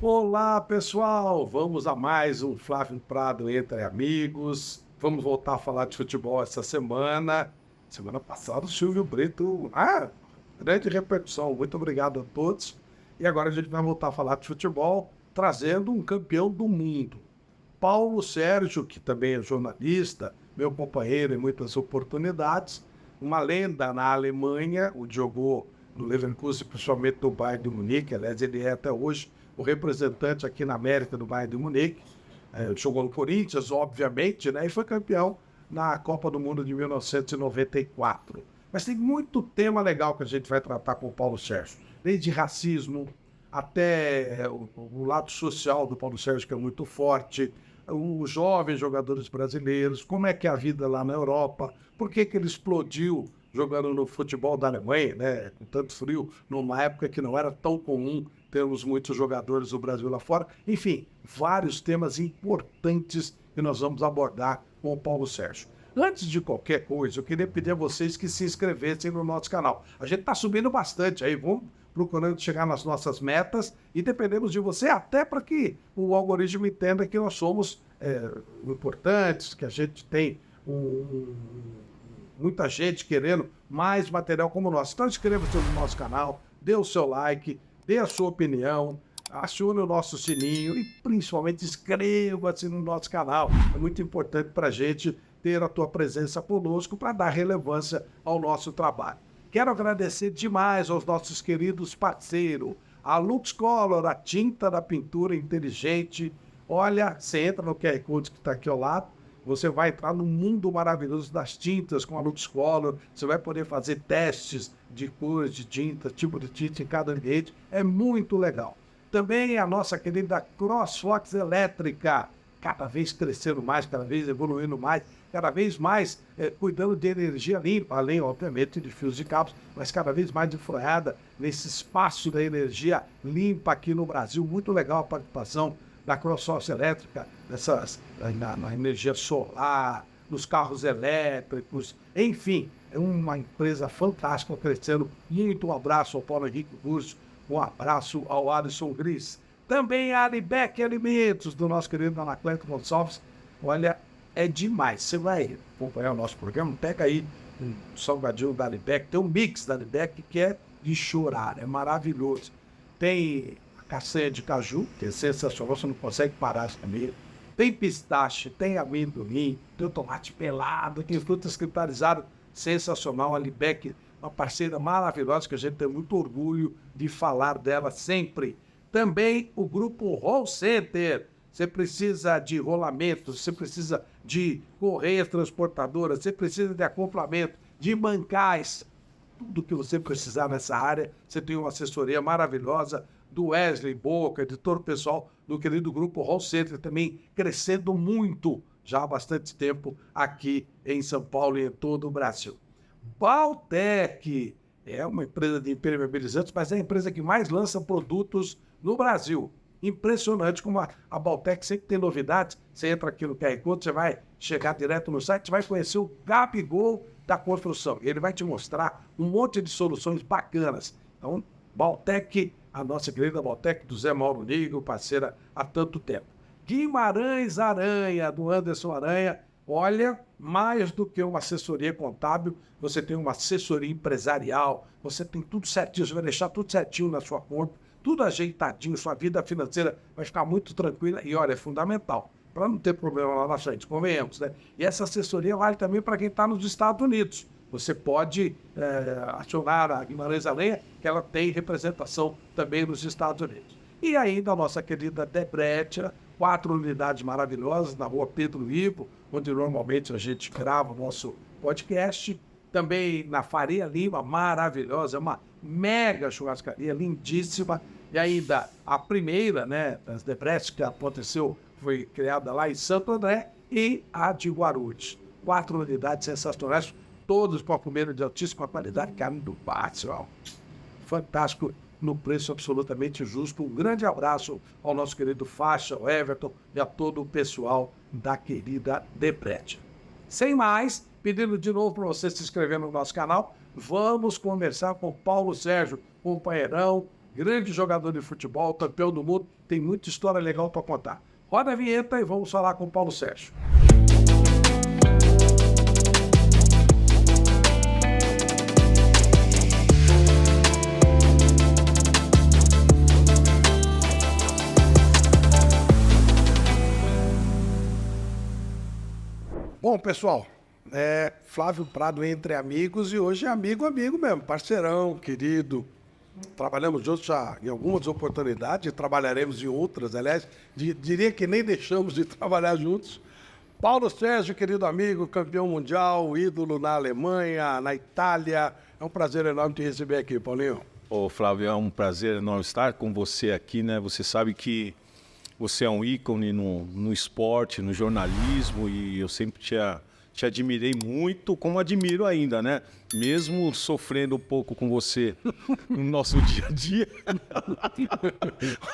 Olá, pessoal! Vamos a mais um Flávio Prado Entre Amigos. Vamos voltar a falar de futebol essa semana. Semana passada, o Silvio Brito. Grande repercussão. Muito obrigado a todos. E agora a gente vai voltar a falar de futebol, trazendo um campeão do mundo. Paulo Sérgio, que também é jornalista, meu companheiro em muitas oportunidades, uma lenda na Alemanha, jogou no Leverkusen, principalmente no Bayern de Munique. Aliás, ele é até hoje o representante aqui na América do Bayern de Munique. Jogou no Corinthians, obviamente, né, e foi campeão na Copa do Mundo de 1994. Mas tem muito tema legal que a gente vai tratar com o Paulo Sérgio, desde racismo até o lado social do Paulo Sérgio, que é muito forte, os jovens jogadores brasileiros, como é que é a vida lá na Europa, por que ele explodiu jogando no futebol da Alemanha, né, com tanto frio, numa época que não era tão comum termos muitos jogadores do Brasil lá fora. Enfim, vários temas importantes que nós vamos abordar com o Paulo Sérgio. Antes de qualquer coisa, eu queria pedir a vocês que se inscrevessem no nosso canal. A gente está subindo bastante aí, vamos procurando chegar nas nossas metas e dependemos de você até para que o algoritmo entenda que nós somos importantes, que a gente tem muita gente querendo mais material como o nosso. Então inscreva-se no nosso canal, dê o seu like, dê a sua opinião, acione o nosso sininho e principalmente inscreva-se no nosso canal. É muito importante para a gente ter a tua presença conosco para dar relevância ao nosso trabalho. Quero agradecer demais aos nossos queridos parceiros, a LuxColor, a tinta da pintura inteligente. Olha, você entra no QR Code que está aqui ao lado, você vai entrar no mundo maravilhoso das tintas com a LuxColor, você vai poder fazer testes de cores de tinta, tipo de tinta em cada ambiente, é muito legal. Também a nossa querida CrossFox Elétrica, cada vez crescendo mais, cada vez evoluindo mais, cada vez mais cuidando de energia limpa, além, obviamente, de fios de cabos, mas cada vez mais enfronhada nesse espaço da energia limpa aqui no Brasil. Muito legal a participação da CrossFox Elétrica, na energia solar, nos carros elétricos, enfim, é uma empresa fantástica, crescendo muito. Um abraço ao Paulo Henrique Burso, um abraço ao Alisson Gris. Também a Alibec Alimentos, do nosso querido Anacleto Gonçalves. Olha, é demais. Você vai acompanhar o nosso programa, pega aí um salgadinho da Alibec, tem um mix da Alibec que é de chorar, é maravilhoso. Tem a castanha de caju, que é sensacional, você não consegue parar de comer. Tem pistache, tem amendoim, tem o tomate pelado, tem frutas cristalizadas, sensacional. A Alibec, uma parceira maravilhosa que a gente tem muito orgulho de falar dela sempre. Também o grupo Roll Center. Você precisa de rolamentos, você precisa de correias transportadoras, você precisa de acoplamento, de bancais, tudo que você precisar nessa área. Você tem uma assessoria maravilhosa do Wesley Boca, de todo o pessoal do querido grupo Roll Center, também crescendo muito já há bastante tempo aqui em São Paulo e em todo o Brasil. Baltec é uma empresa de impermeabilizantes, mas é a empresa que mais lança produtos no Brasil. Impressionante como a Baltec sempre tem novidades. Você entra aqui no QR Code, você vai chegar direto no site, vai conhecer o Gabigol da construção. Ele vai te mostrar um monte de soluções bacanas. Então, Baltec, a nossa querida Baltec do Zé Mauro Nigo, parceira há tanto tempo. Guimarães Aranha, do Anderson Aranha. Olha, mais do que uma assessoria contábil, você tem uma assessoria empresarial, você tem tudo certinho, você vai deixar tudo certinho na sua conta, tudo ajeitadinho, sua vida financeira vai ficar muito tranquila e, olha, é fundamental, para não ter problema lá na frente, convenhamos, né? E essa assessoria vale também para quem está nos Estados Unidos. Você pode acionar a Guimarães Aranha, que ela tem representação também nos Estados Unidos. E ainda a nossa querida Debrecht, 4 unidades maravilhosas na rua Pedro Ivo, onde normalmente a gente grava o nosso podcast. Também na Faria Lima, maravilhosa, é uma mega churrascaria, lindíssima. E ainda a primeira, né, das Debrecht, que aconteceu, foi criada lá em Santo André, e a de Guarulhos. 4 unidades sensacionais, todos com comida de altíssima qualidade, carne do pessoal. Fantástico, no preço absolutamente justo. Um grande abraço ao nosso querido Faixa, ao Everton e a todo o pessoal da querida Debrecht. Sem mais, pedindo de novo para você se inscrever no nosso canal, vamos conversar com o Paulo Sérgio, companheirão, grande jogador de futebol, campeão do mundo, tem muita história legal para contar. Roda a vinheta e vamos falar com o Paulo Sérgio. Bom, pessoal, Flávio Prado entre amigos e hoje é amigo mesmo, parceirão, querido. Trabalhamos juntos já em algumas oportunidades, e trabalharemos em outras, aliás, diria que nem deixamos de trabalhar juntos. Paulo Sérgio, querido amigo, campeão mundial, ídolo na Alemanha, na Itália. É um prazer enorme te receber aqui, Paulinho. Ô, Flávio, é um prazer enorme estar com você aqui, né? Você sabe que você é um ícone no esporte, no jornalismo, e eu sempre te admirei muito, como admiro ainda, né? Mesmo sofrendo um pouco com você no nosso dia a dia.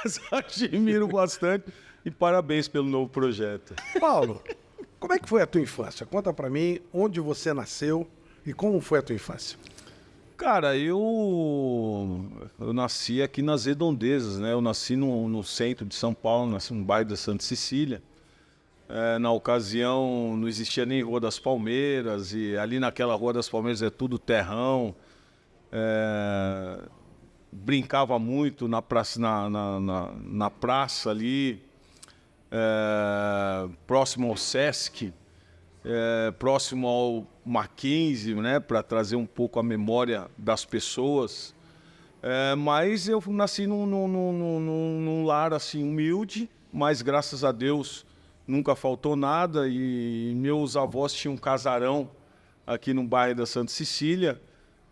Mas admiro bastante e parabéns pelo novo projeto. Paulo, como é que foi a tua infância? Conta pra mim onde você nasceu e como foi a tua infância. Cara, eu nasci aqui nas Redondezas, né? Eu nasci no centro de São Paulo, nasci no bairro da Santa Cecília. Na ocasião não existia nem Rua das Palmeiras, e ali naquela Rua das Palmeiras é tudo terrão. Brincava muito na praça, na praça ali, próximo ao Sesc, próximo ao Mackenzie, né, para trazer um pouco a memória das pessoas. Mas eu nasci num lar assim humilde, mas graças a Deus nunca faltou nada, e meus avós tinham um casarão aqui no bairro da Santa Cecília,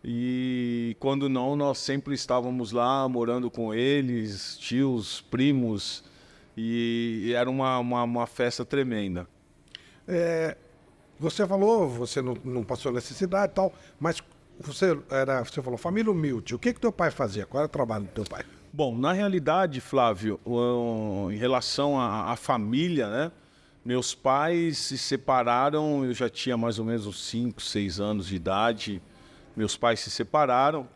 e quando não, nós sempre estávamos lá morando com eles, tios, primos, e era uma festa tremenda. Você falou, você não passou necessidade e tal, mas você falou família humilde. O que teu pai fazia? Qual era o trabalho do teu pai? Bom, na realidade, Flávio, em relação à família, né? Meus pais se separaram, eu já tinha mais ou menos uns 5, 6 anos de idade. Meus pais se separaram.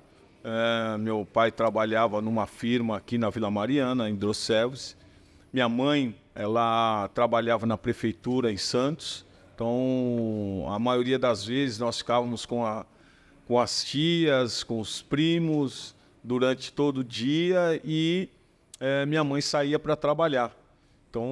Meu pai trabalhava numa firma aqui na Vila Mariana, em Hidroservice. Minha mãe, ela trabalhava na prefeitura em Santos. Então, a maioria das vezes nós ficávamos com as tias, com os primos, durante todo o dia, e minha mãe saía para trabalhar. Então,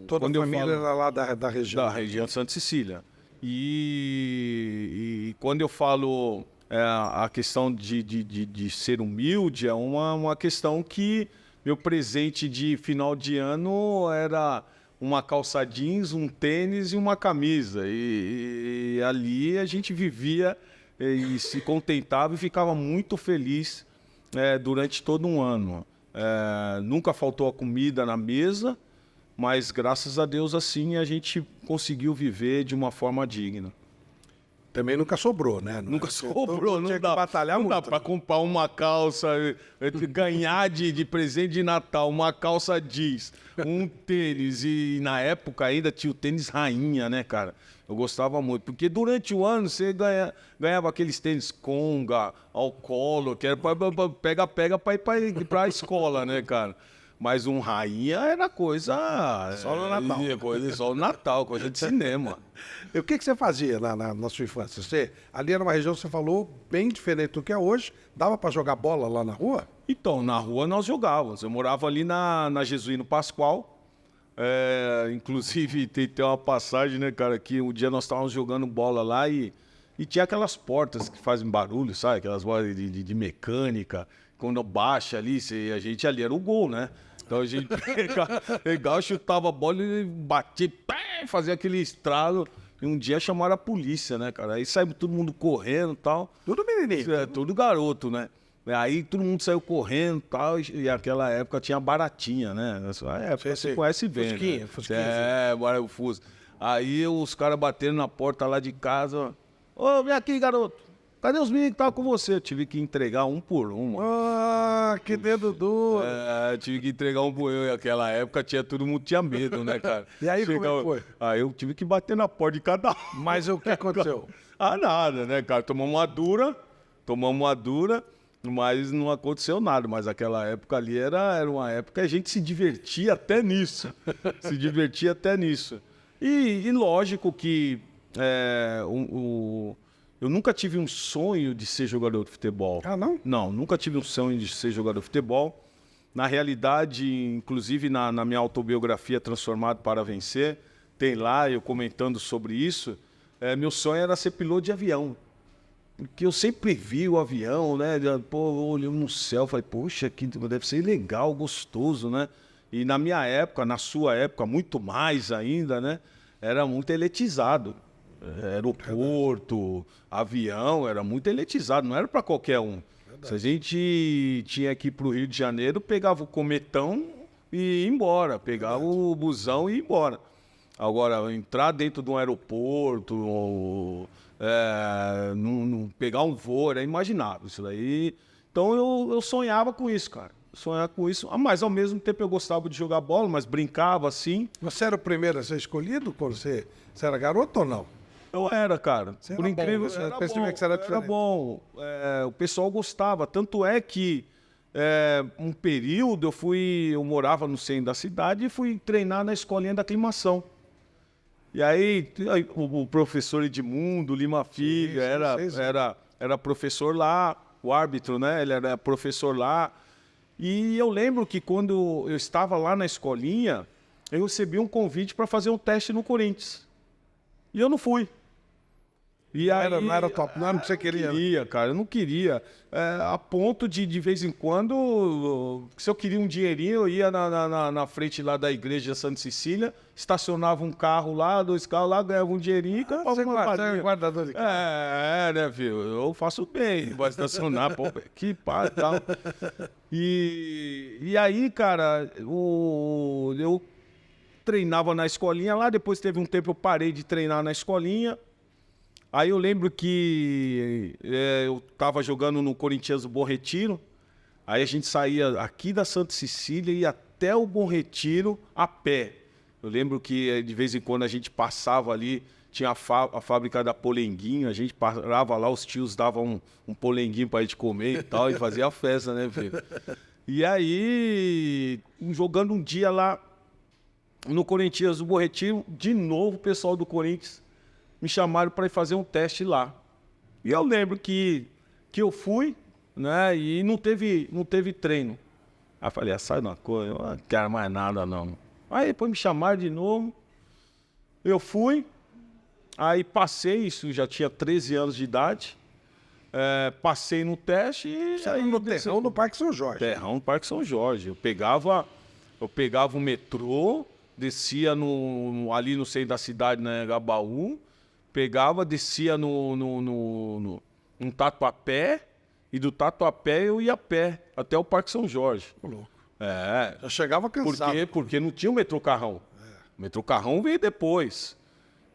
toda a família era lá da região? Da região de Santa Cecília. E quando eu falo a questão de ser humilde, é uma questão que meu presente de final de ano era uma calça jeans, um tênis e uma camisa. E ali a gente vivia e se contentava e ficava muito feliz durante todo um ano. Nunca faltou a comida na mesa, mas graças a Deus assim a gente conseguiu viver de uma forma digna. Também nunca sobrou, né? Nunca sobrou, não dá, batalhar não muito. Dá para comprar uma calça, ganhar de presente de Natal, uma calça jeans, um tênis, e na época ainda tinha o tênis rainha, né, cara? Eu gostava muito, porque durante o ano você ganhava aqueles tênis Conga, Alcolo, que era pega para ir para a escola, né, cara? Mas um rainha era coisa... Só no Natal. Só no Natal, coisa de cinema. E o que você fazia na sua infância? Você, ali era uma região, você falou, bem diferente do que é hoje. Dava para jogar bola lá na rua? Então, na rua nós jogávamos. Eu morava ali na Jesuíno Pascoal. Inclusive, tem uma passagem, né, cara, que um dia nós estávamos jogando bola lá e tinha aquelas portas que fazem barulho, sabe? Aquelas bolas de mecânica. Quando baixa ali, a gente ali era o gol, né? Então a gente pegava, chutava a bola e batia, fazia aquele estralo. E um dia chamaram a polícia, né, cara? Aí saiu todo mundo correndo e tal. Tudo menininho. Tudo garoto, né? Aí todo mundo saiu correndo e tal. E naquela época tinha baratinha, né? Nessa época você conhece bem. Fusquinha, né? Fusquinha. Bora o Fusca. Aí os caras bateram na porta lá de casa. Ô, vem aqui, garoto. Cadê os meninos que estavam com você? Eu tive que entregar um por um. Ah, que dedo duro. Tive que entregar um por um. Naquela época todo mundo tinha medo, né, cara? E aí, como é que foi? Aí eu tive que bater na porta de cada um. Mas o que aconteceu? Nada, né, cara? Tomamos uma dura. Mas não aconteceu nada. Mas aquela época ali era uma época que a gente se divertia até nisso. Se divertia até nisso. E lógico que eu nunca tive um sonho de ser jogador de futebol. Ah, não? Não, nunca tive um sonho de ser jogador de futebol. Na realidade, inclusive na minha autobiografia Transformado para Vencer, tem lá eu comentando sobre isso. Meu sonho era ser piloto de avião. Porque eu sempre vi o avião, né? Pô, olhando no céu, falei, poxa, que deve ser legal, gostoso, né? E na minha época, na sua época, muito mais ainda, né? Era muito eletizado. Aeroporto, avião, era muito eletizado, não era para qualquer um. Verdade. Se a gente tinha que ir para o Rio de Janeiro, pegava o cometão e ia embora, pegava o busão e ia embora. Agora, entrar dentro de um aeroporto, pegar um voo, era imaginável isso daí. Então eu sonhava com isso, cara. Sonhava com isso. Mas ao mesmo tempo eu gostava de jogar bola, mas brincava assim. Você era o primeiro a ser escolhido quando você era garoto ou não? Eu era, cara. Você Por era incrível, bom, era percebia bom, que você era era diferente. bom. O pessoal gostava. Tanto é que um período eu morava no centro da cidade e fui treinar na escolinha da aclimação. E aí o professor Edmundo Lima Filho era professor lá, o árbitro, né? Ele era professor lá. E eu lembro que quando eu estava lá na escolinha, eu recebi um convite para fazer um teste no Corinthians. E eu não fui. E aí, não era top, não era o que você queria. Eu não queria, cara, eu não queria. A ponto de vez em quando, se eu queria um dinheirinho, eu ia na frente lá da igreja Santa Cecília, estacionava um carro lá, 2 carros lá, ganhava um dinheirinho e Você é guardador de carro. né, filho? Eu faço bem, vou estacionar, pô, que pá e tal. E aí, cara, eu treinava na escolinha lá, depois teve um tempo eu parei de treinar na escolinha. Aí eu lembro que eu estava jogando no Corinthians do Bom Retiro, aí a gente saía aqui da Santa Cecília e ia até o Bom Retiro a pé. Eu lembro que de vez em quando a gente passava ali, tinha a fábrica da Polenguinho, a gente parava lá, os tios davam um polenguinho para a gente comer e tal, e fazia a festa, né, filho? E aí, jogando um dia lá no Corinthians do Bom Retiro, de novo o pessoal do Corinthians me chamaram para ir fazer um teste lá. E eu lembro que eu fui, né, e não teve treino. Aí eu falei, sai uma coisa, eu não quero mais nada não. Aí depois me chamaram de novo, eu fui, aí passei, isso já tinha 13 anos de idade, passei no teste e... Você era no terrão do Parque São Jorge. Terrão do Parque São Jorge. Eu pegava o metrô, descia ali no centro da cidade, na Anhangabaú, descia num Tatuapé, e do Tatuapé eu ia a pé até o Parque São Jorge. Ô, louco. É. Já chegava cansado. Porque não tinha o metrô Carrão. O metrô Carrão veio depois.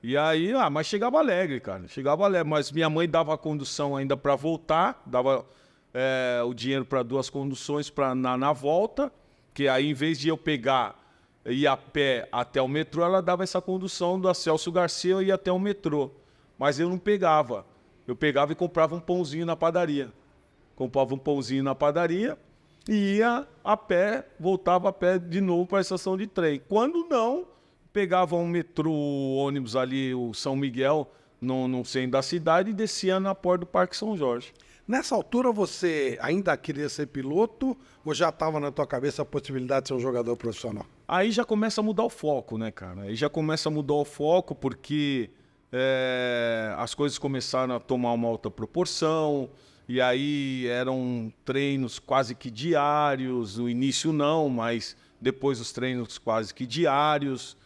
E aí, mas chegava alegre, cara. Chegava alegre. Mas minha mãe dava a condução ainda para voltar, dava o dinheiro para 2 conduções na volta, que aí, em vez de eu ir a pé até o metrô, ela dava essa condução do Celso Garcia, eu ia até o metrô. Mas eu não pegava. Eu pegava e comprava um pãozinho na padaria. Comprava um pãozinho na padaria e ia a pé, voltava a pé de novo para a estação de trem. Quando não, pegava um metrô, ônibus ali, o São Miguel, no centro da cidade, e descia na porta do Parque São Jorge. Nessa altura você ainda queria ser piloto ou já estava na tua cabeça a possibilidade de ser um jogador profissional? Aí já começa a mudar o foco, né, cara? Aí já começa a mudar o foco porque as coisas começaram a tomar uma alta proporção, e aí eram treinos quase que diários, no início não, mas depois os treinos quase que diários.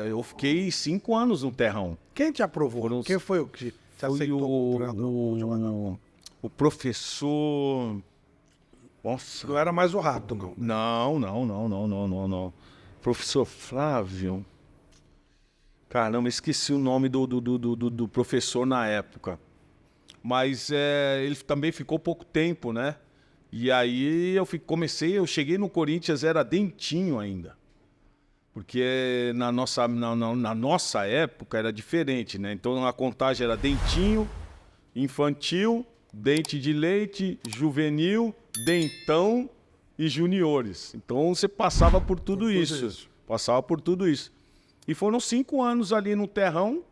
Eu fiquei 5 anos no terrão. Quem te aprovou? Quem foi o que te aceitou? O professor... Nossa. Não era mais o Rato, não. Não. Professor Flávio. Caramba, esqueci o nome do professor na época. Mas ele também ficou pouco tempo, né? E aí eu cheguei no Corinthians, era dentinho ainda. Porque na nossa época era diferente, né? Então a contagem era dentinho, infantil, dente de leite, juvenil, dentão e juniores. Então você passava por tudo isso. Passava por tudo isso. E foram 5 anos ali no terrão.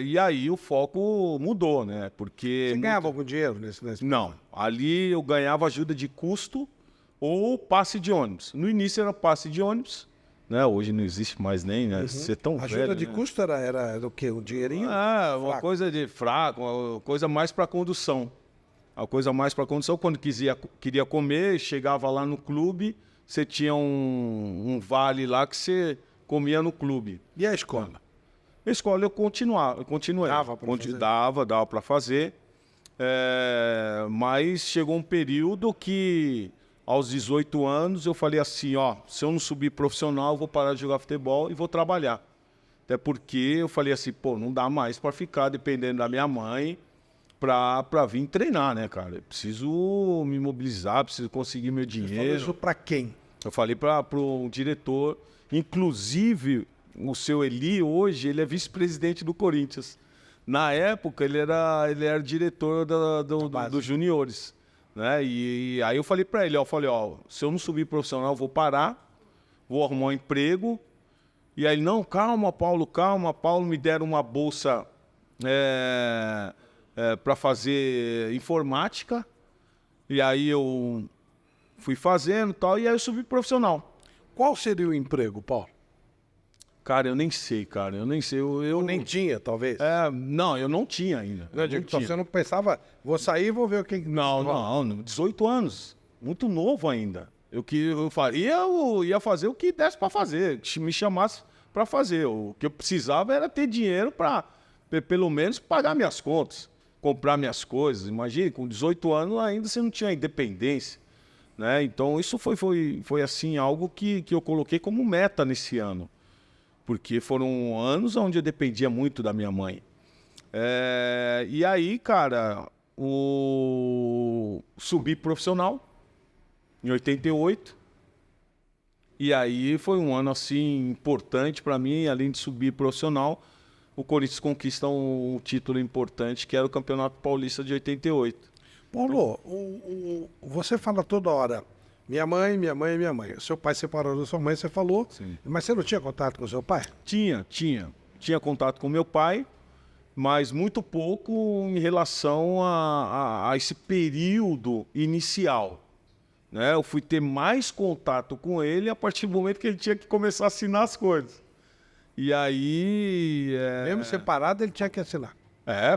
E aí o foco mudou, né? Porque... Você ganhava algum dinheiro nesse... Não. Ali eu ganhava ajuda de custo ou passe de ônibus. No início era passe de ônibus, né? Hoje não existe mais nem, né? Você é tão Ajuda velho, de né? custo era o quê? Um dinheirinho? Uma Fraco. coisa de fraco, uma coisa mais para condução. A coisa mais para condução, quando queria comer, chegava lá no clube, você tinha um vale lá que você comia no clube. E a escola? A escola eu continuei. Dava pra fazer? Dava para fazer. Mas chegou um período que, aos 18 anos, eu falei assim, ó, se eu não subir profissional, eu vou parar de jogar futebol e vou trabalhar. Até porque eu falei assim, pô, não dá mais para ficar dependendo da minha mãe para vir treinar, né, cara? Eu preciso me mobilizar, preciso conseguir meu Você falou dinheiro. isso pra quem? Eu falei para o diretor, inclusive o seu Eli hoje, ele é vice-presidente do Corinthians. Na época ele era diretor dos juniores, né? E aí eu falei para ele, ó, se eu não subir profissional, eu vou parar, vou arrumar um emprego. E aí, não, calma, Paulo, me deram uma bolsa para fazer informática. E aí eu fui fazendo e tal, e aí eu subi profissional. Qual seria o emprego, Paulo? Cara, eu nem sei, cara. Eu nem sei. Eu Nem tinha, talvez. Não, eu não tinha ainda. Eu digo, então você não pensava, vou sair e vou ver o que... Não, 18 anos. Muito novo ainda. Eu ia fazer o que desse para fazer. Que me chamasse para fazer. O que eu precisava era ter dinheiro para, pelo menos, pagar minhas contas, comprar minhas coisas. Imagina, com 18 anos ainda você não tinha independência, né? Então isso foi assim, algo que eu coloquei como meta nesse ano. Porque foram anos onde eu dependia muito da minha mãe. E aí, cara, subi profissional em 88. E aí foi um ano assim importante para mim, além de subir profissional, o Corinthians conquista um título importante, que era o Campeonato Paulista de 88. Paulo, você fala toda hora, minha mãe. O seu pai separou da sua mãe, você falou. Sim. Mas você não tinha contato com o seu pai? Tinha contato com meu pai, mas muito pouco em relação a esse período inicial, né? Eu fui ter mais contato com ele a partir do momento que ele tinha que começar a assinar as coisas. E aí... Mesmo separado, ele tinha que assinar.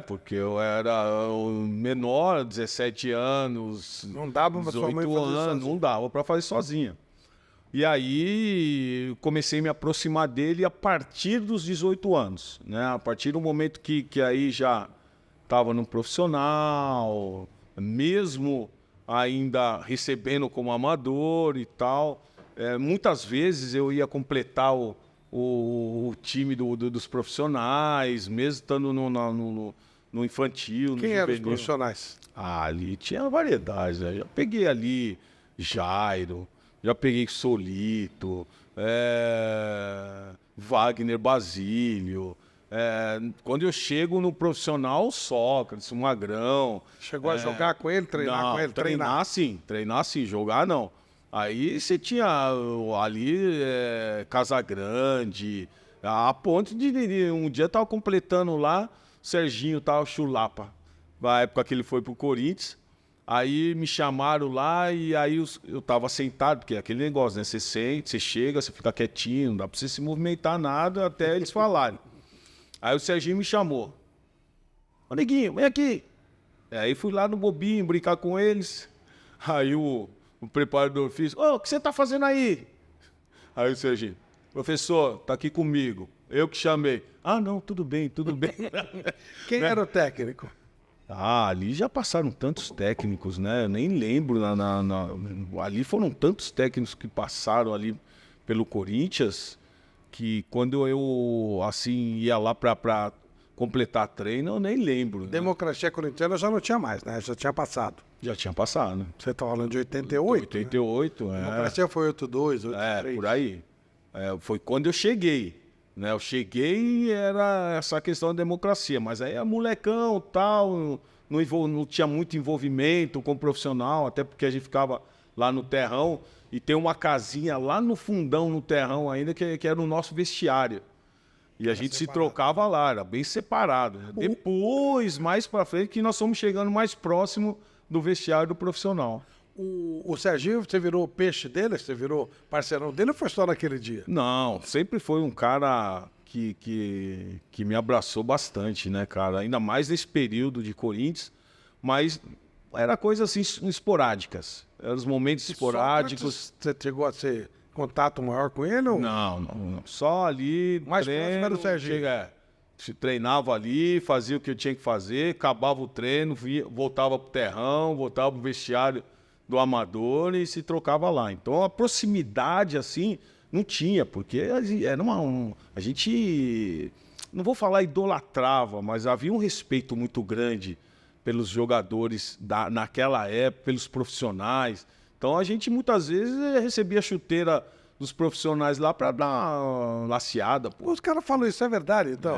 Porque eu era o menor, 17 anos, Não dava pra sua mãe 18 fazer anos, sozinha. não dava para fazer sozinha. E aí comecei a me aproximar dele a partir dos 18 anos, né? A partir do momento que aí já estava no profissional, mesmo ainda recebendo como amador e tal. Muitas vezes eu ia completar o time dos profissionais, mesmo estando no infantil, Quem no eram os juvenil. profissionais? Ali tinha variedade, né? Já peguei ali Jairo, já peguei Solito, Wagner Basílio. Quando eu chego no profissional, Sócrates, o Magrão. Chegou a jogar com ele, treinar Não, com ele? treinar sim, jogar não. Aí você tinha ali Casagrande, a ponto de um dia eu tava completando lá, Serginho tava chulapa, na época que ele foi pro Corinthians. Aí me chamaram lá e aí eu tava sentado, porque é aquele negócio, né? Você sente, você chega, você fica quietinho, não dá pra você se movimentar nada até eles falarem. Aí o Serginho me chamou. Ô, Neguinho, vem aqui. Aí fui lá no bobinho, brincar com eles. Aí o preparador físico, o que você tá fazendo aí? Aí o Serginho, professor, tá aqui comigo. Eu que chamei. Ah, não, tudo bem, tudo bem. Quem era o técnico? Ali já passaram tantos técnicos, né? Eu nem lembro. Ali foram tantos técnicos que passaram ali pelo Corinthians que quando eu assim ia lá para completar treino, eu nem lembro. Né? Democracia Corintiana já não tinha mais, né? Já tinha passado. Já tinha passado, né? Você tá falando de 88? 88, Né? Democracia foi 82, 83. Por aí. Foi quando eu cheguei. Né? Eu cheguei e era essa questão da democracia, mas aí é molecão, tal, não tinha muito envolvimento com o profissional, até porque a gente ficava lá no terrão, e tem uma casinha lá no fundão, no terrão ainda, que era o nosso vestiário. E a gente se trocava lá, era bem separado. Depois, mais pra frente, que nós fomos chegando mais próximo do vestiário do profissional. O Serginho, você virou peixe dele? Você virou parceirão dele ou foi só naquele dia? Não, sempre foi um cara que me abraçou bastante, né, cara? Ainda mais nesse período de Corinthians, mas era coisas assim esporádicas. Eram os momentos esporádicos. Você chegou a ter contato maior com ele? Ou... Não. Só ali, mais próximo era o Serginho. Treinava ali, fazia o que eu tinha que fazer, acabava o treino, voltava pro terrão, voltava pro vestiário do amador e se trocava lá. Então a proximidade assim não tinha, porque era a gente, não vou falar idolatrava, mas havia um respeito muito grande pelos jogadores naquela época, pelos profissionais. Então a gente muitas vezes recebia chuteira dos profissionais lá para dar uma laceada. Pô. Os caras falam isso, é verdade, então?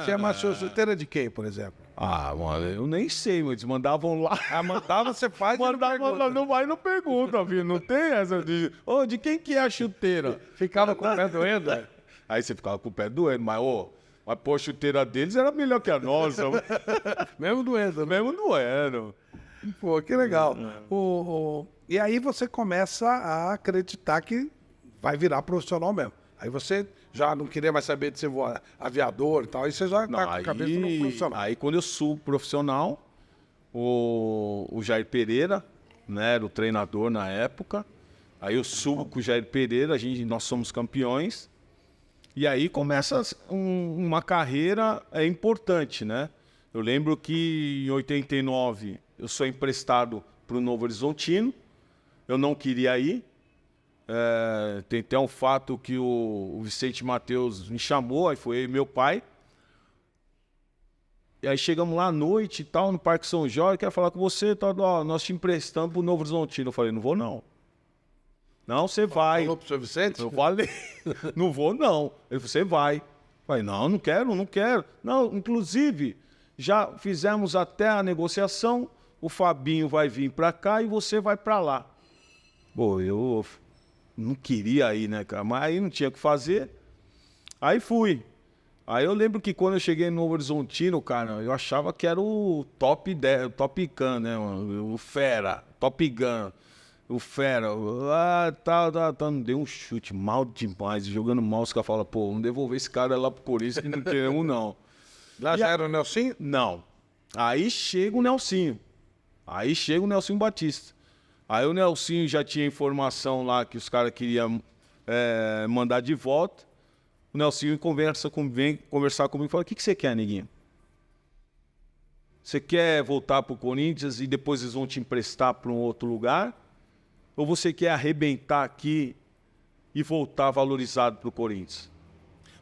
Você amassou chuteira de quem, por exemplo? Ah, mano, eu nem sei, mas eles mandavam lá. Mandava, você faz não vai, não pergunta, filho. Não tem essa de quem que é a chuteira? Ficava com o pé doendo, né? Aí você ficava com o pé doendo, mas a chuteira deles era melhor que a nossa. Mesmo doendo. Mesmo doendo. Pô, que legal. E aí você começa a acreditar que vai virar profissional mesmo. Aí você já não queria mais saber de ser aviador e tal, aí você já tá com a cabeça no profissional. Aí quando eu subo profissional, o Jair Pereira, né, era o treinador na época, aí eu subo com o Jair Pereira, nós somos campeões, e aí começa uma carreira importante, né? Eu lembro que em 89 eu sou emprestado para o Novo Horizontino, eu não queria ir. Tem até um fato que o Vicente Mateus me chamou, aí foi eu e meu pai. E aí chegamos lá à noite e tal, no Parque São Jorge, quero falar com você, tal, nós te emprestamos pro Novo Horizontino. Eu falei, não vou não. Não, você vai. Falou pro senhor Vicente? Eu falei, não vou não. Ele falou, você vai. Eu falei, não quero. Não, inclusive, já fizemos até a negociação, o Fabinho vai vir pra cá e você vai pra lá. Pô, eu não queria ir, né, cara? Mas aí não tinha o que fazer. Aí fui. Aí eu lembro que quando eu cheguei no Novo Horizontino, cara, eu achava que era o Top Gun, né, mano? O Fera, Top Gun. O Fera, não deu um chute mal demais, jogando mal, os caras falam, pô, não devolver esse cara lá pro Corinthians que não queremos, não. Lá já era o Nelsinho? Não. Aí chega o Nelsinho. Batista. Aí o Nelsinho já tinha informação lá que os caras queriam mandar de volta. O Nelsinho vem conversar comigo e fala, o que você quer, neguinho? Você quer voltar pro Corinthians e depois eles vão te emprestar para um outro lugar? Ou você quer arrebentar aqui e voltar valorizado pro Corinthians?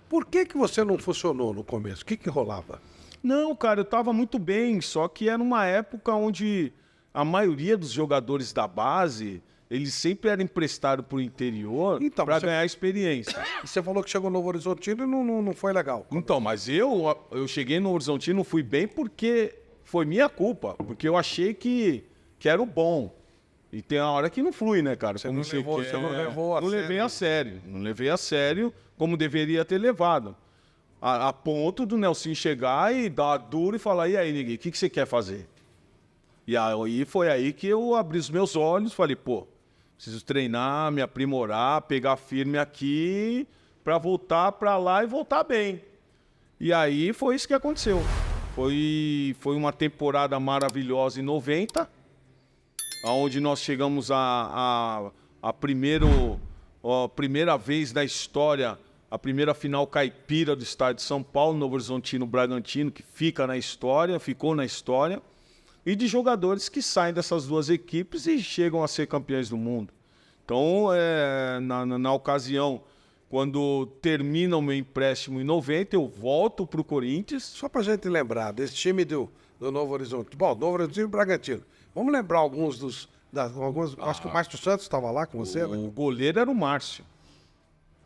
Por que você não funcionou no começo? O que rolava? Não, cara, eu tava muito bem, só que era uma época onde a maioria dos jogadores da base, eles sempre eram emprestados pro interior para ganhar experiência. Você falou que chegou no Novo Horizontino e não foi legal. Então, mas eu cheguei no Horizontino, não fui bem porque foi minha culpa, porque eu achei que era o bom. E tem uma hora que não flui, né, cara? Você não levou a sério. Não levei a sério como deveria ter levado. A ponto do Nelsinho chegar e dar duro e falar, e aí, neguinho, o que você quer fazer? E aí foi aí que eu abri os meus olhos, falei, pô, preciso treinar, me aprimorar, pegar firme aqui para voltar para lá e voltar bem. E aí foi isso que aconteceu. Foi uma temporada maravilhosa em 90, onde nós chegamos a primeira vez na história, a primeira final caipira do estado de São Paulo, Novo Horizontino Bragantino, que ficou na história, e de jogadores que saem dessas duas equipes e chegam a ser campeões do mundo. Então, na ocasião, quando termina o meu empréstimo em 90, eu volto para o Corinthians. Só para a gente lembrar desse time do Novo Horizonte. Bom, Novo Horizontino e Bragantino. Vamos lembrar alguns. Acho que o Márcio Santos estava lá com você, né? O goleiro era o Márcio.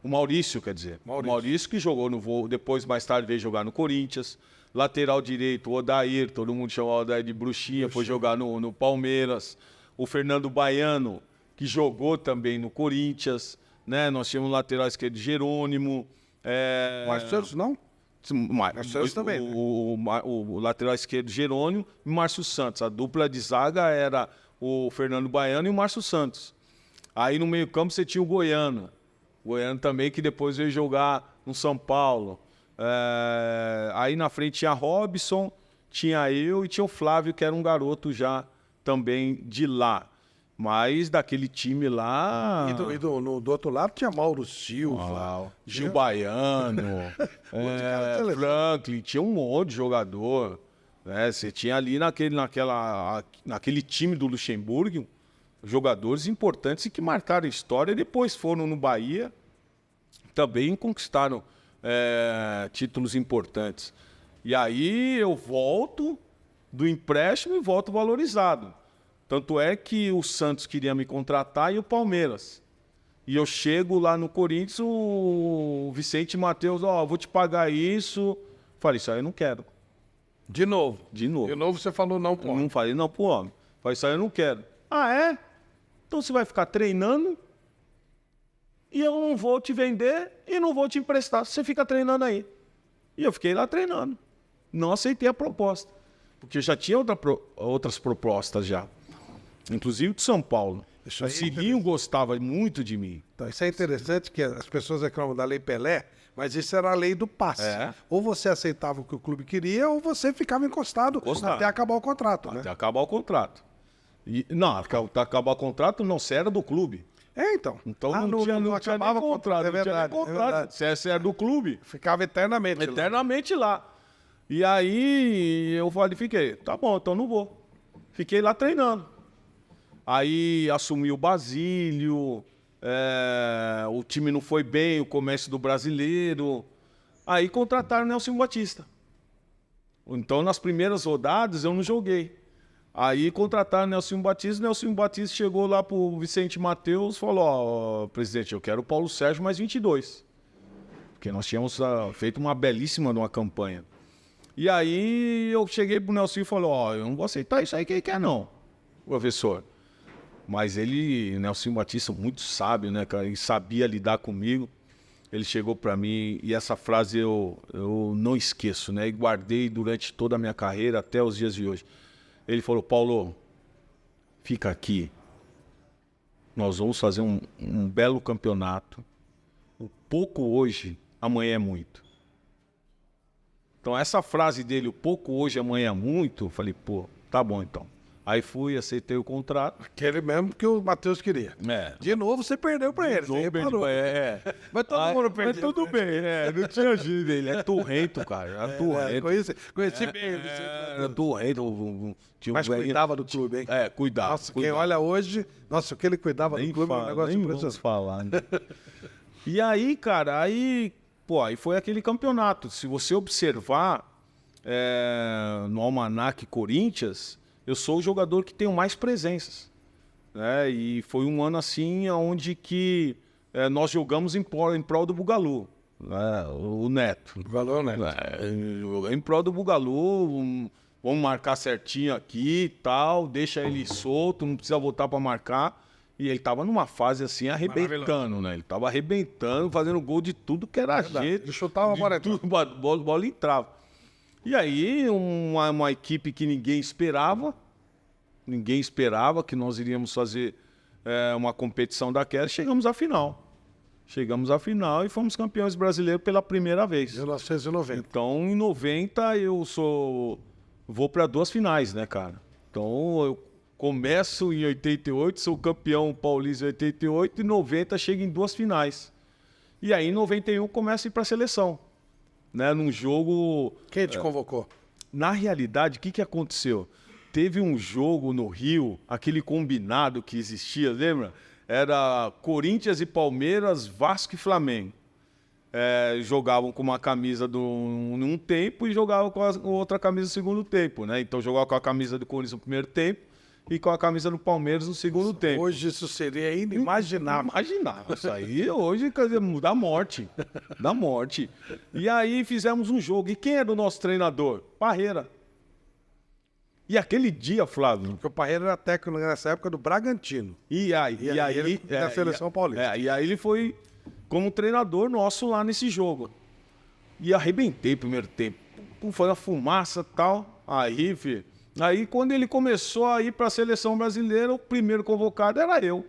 O Maurício, quer dizer. O Maurício que jogou depois, mais tarde, veio jogar no Corinthians. Lateral direito, o Odair, todo mundo chama o Odair de bruxinha, foi jogar no Palmeiras. O Fernando Baiano, que jogou também no Corinthians, né? Nós tínhamos o lateral esquerdo Jerônimo. Márcio Santos não? Márcio Santos também, o lateral esquerdo Jerônimo e o Márcio Santos. A dupla de zaga era o Fernando Baiano e o Márcio Santos. Aí no meio-campo você tinha o Goiano. O Goiano também, que depois veio jogar no São Paulo. Aí na frente tinha Robson, tinha eu e tinha o Flávio, que era um garoto já também de lá. Mas daquele time lá... E do outro lado tinha Mauro Silva. Gil Baiano, Franklin, tinha um monte de jogador. Né? Você tinha ali naquele time do Luxemburgo jogadores importantes e que marcaram a história e depois foram no Bahia, também conquistaram títulos importantes. E aí eu volto do empréstimo e volto valorizado. Tanto é que o Santos queria me contratar e o Palmeiras. E eu chego lá no Corinthians, o Vicente Matheus, vou te pagar isso. Falei, isso aí eu não quero. De novo? De novo. De novo você falou não pro homem. Não falei não pro homem. Falei, isso aí eu não quero. Ah, é? Então você vai ficar treinando e eu não vou te vender e não vou te emprestar. Você fica treinando aí. E eu fiquei lá treinando. Não aceitei a proposta. Porque eu já tinha outras propostas já. Inclusive de São Paulo. O Cilinho gostava muito de mim. Então, isso é interessante, que as pessoas reclamam da Lei Pelé, mas isso era a lei do passe. Ou você aceitava o que o clube queria, ou você ficava encostado até acabar o contrato. Até acabar o contrato. Não, até acabar o contrato, não, você era do clube. Então. Então não acabava o contrato. É verdade. Você era do clube. Ficava eternamente. Eternamente lá. E aí eu fiquei, tá bom, então não vou. Fiquei lá treinando. Aí assumi o Basílio, o time não foi bem, o comércio do Brasileiro. Aí contrataram o Nelson Batista. Então, nas primeiras rodadas, eu não joguei. Aí contrataram o Nelson Batista chegou lá pro Vicente Matheus e falou, presidente, eu quero o Paulo Sérgio mais 22. Porque nós tínhamos feito uma belíssima numa campanha. E aí eu cheguei pro Nelson e falei, eu não vou aceitar isso aí que ele quer não, professor. Mas ele, Nelson Batista, muito sábio, né, cara? Ele sabia lidar comigo. Ele chegou para mim e essa frase eu não esqueço, né? E guardei durante toda a minha carreira até os dias de hoje. Ele falou, Paulo, fica aqui. Nós vamos fazer um belo campeonato. O pouco hoje, amanhã é muito. Então essa frase dele, o pouco hoje, amanhã é muito, eu falei, tá bom então. Aí fui, aceitei o contrato. Aquele mesmo que o Matheus queria. De novo você perdeu pra ele. Mas todo mundo perdeu. Mas tudo bem, não tinha jeito. Ele é turrento, cara. Era turrento. Conheci bem. Era turrento. Mas cuidava do clube, hein? Cuidava. Nossa, quem olha hoje... Nossa, o que ele cuidava do clube é um negócio impressionante. Falar, né? E aí, cara, aí foi aquele campeonato. Se você observar no Almanac Corinthians... Eu sou o jogador que tenho mais presenças. Né? E foi um ano assim onde que nós jogamos em prol do Bugalu. Né? O Neto. Bugalu, Neto. Em prol do Bugalu, vamos marcar certinho aqui e tal, deixa ele solto, não precisa voltar para marcar. E ele estava numa fase assim, arrebentando, né? Ele estava arrebentando, fazendo gol de tudo que era jeito. Ele chutava a bola entrava. E aí, uma equipe que ninguém esperava que nós iríamos fazer uma competição daquela, chegamos à final. Chegamos à final e fomos campeões brasileiros pela primeira vez. 1990. Então, em 90, vou para 2 finais, né, cara? Então, eu começo em 88, sou campeão paulista em 88, e em 90 chego em 2 finais. E aí, em 91, começo a ir para a seleção. Né, num jogo... Quem te convocou? Na realidade, o que aconteceu? Teve um jogo no Rio, aquele combinado que existia, lembra? Era Corinthians e Palmeiras, Vasco e Flamengo. Jogavam com uma camisa num tempo e jogavam com a outra camisa no segundo tempo. Né? Então jogava com a camisa do Corinthians no primeiro tempo e com a camisa do Palmeiras no segundo tempo. Hoje isso seria inimaginável. Imaginável. Isso aí hoje, quer dizer, da morte. Da morte. E aí fizemos um jogo. E quem era o nosso treinador? Parreira. E aquele dia, Flávio... Porque o Parreira era técnico nessa época do Bragantino. E aí ele da Seleção Paulista. E aí ele foi como treinador nosso lá nesse jogo. E arrebentei o primeiro tempo. Foi uma fumaça e tal. Aí, filho... Aí, quando ele começou a ir para a seleção brasileira, o primeiro convocado era eu.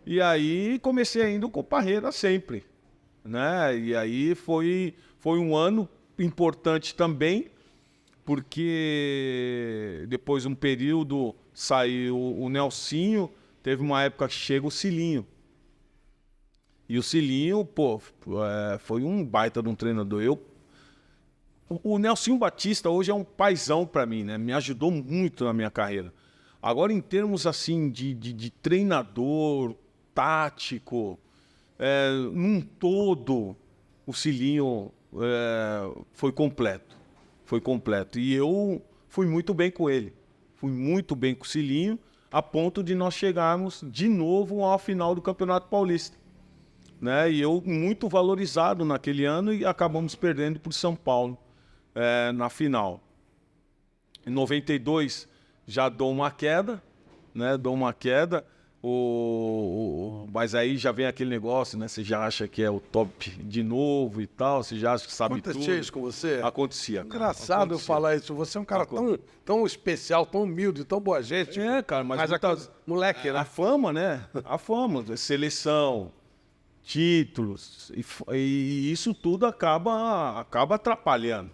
E aí, comecei indo com o Parreira sempre, né? E aí, foi um ano importante também, porque depois de um período saiu o Nelsinho, teve uma época que chega o Cilinho. E o Cilinho, foi um baita de um treinador. O Nelsinho Batista hoje é um paizão para mim, né? Me ajudou muito na minha carreira. Agora, em termos assim de treinador, tático, num todo, o Cilinho foi completo. Foi completo. E eu fui muito bem com ele. Fui muito bem com o Cilinho, a ponto de nós chegarmos de novo à final do Campeonato Paulista. Né? E eu muito valorizado naquele ano e acabamos perdendo para o São Paulo. Na final. Em 92 já dou uma queda, né? Dou uma queda, mas aí já vem aquele negócio, né? Você já acha que é o top de novo e tal, você já acha que sabe tudo. Acontecia isso com você? Acontecia. Cara. Engraçado Acontecia. eu falar isso. Você é um cara tão especial, tão humilde, tão boa gente. Cara, mas moleque, né? A fama, né? A fama, seleção, títulos, e isso tudo acaba atrapalhando.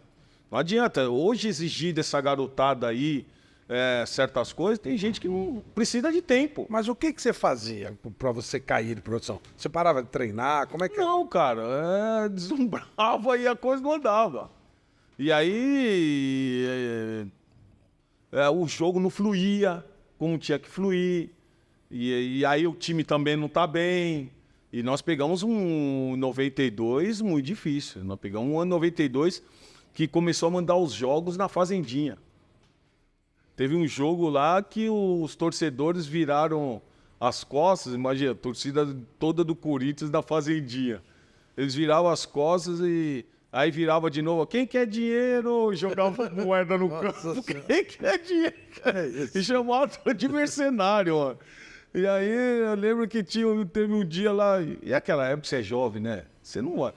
Não adianta. Hoje exigir dessa garotada aí certas coisas, tem gente que não precisa de tempo. Mas o que você fazia pra você cair de produção? Você parava de treinar? Como é que... Não, cara, deslumbrava e a coisa não andava. E aí o jogo não fluía como tinha que fluir. E aí o time também não tá bem. E nós pegamos um 92 muito difícil. Nós pegamos um ano 92 que começou a mandar os jogos na Fazendinha. Teve um jogo lá que os torcedores viraram as costas, imagina, a torcida toda do Corinthians da Fazendinha. Eles viravam as costas e aí virava de novo, quem quer dinheiro? Jogava moeda no campo, quem quer dinheiro? E chamava de mercenário, ó. E aí eu lembro que teve um dia lá, e aquela época você é jovem, né? Você não...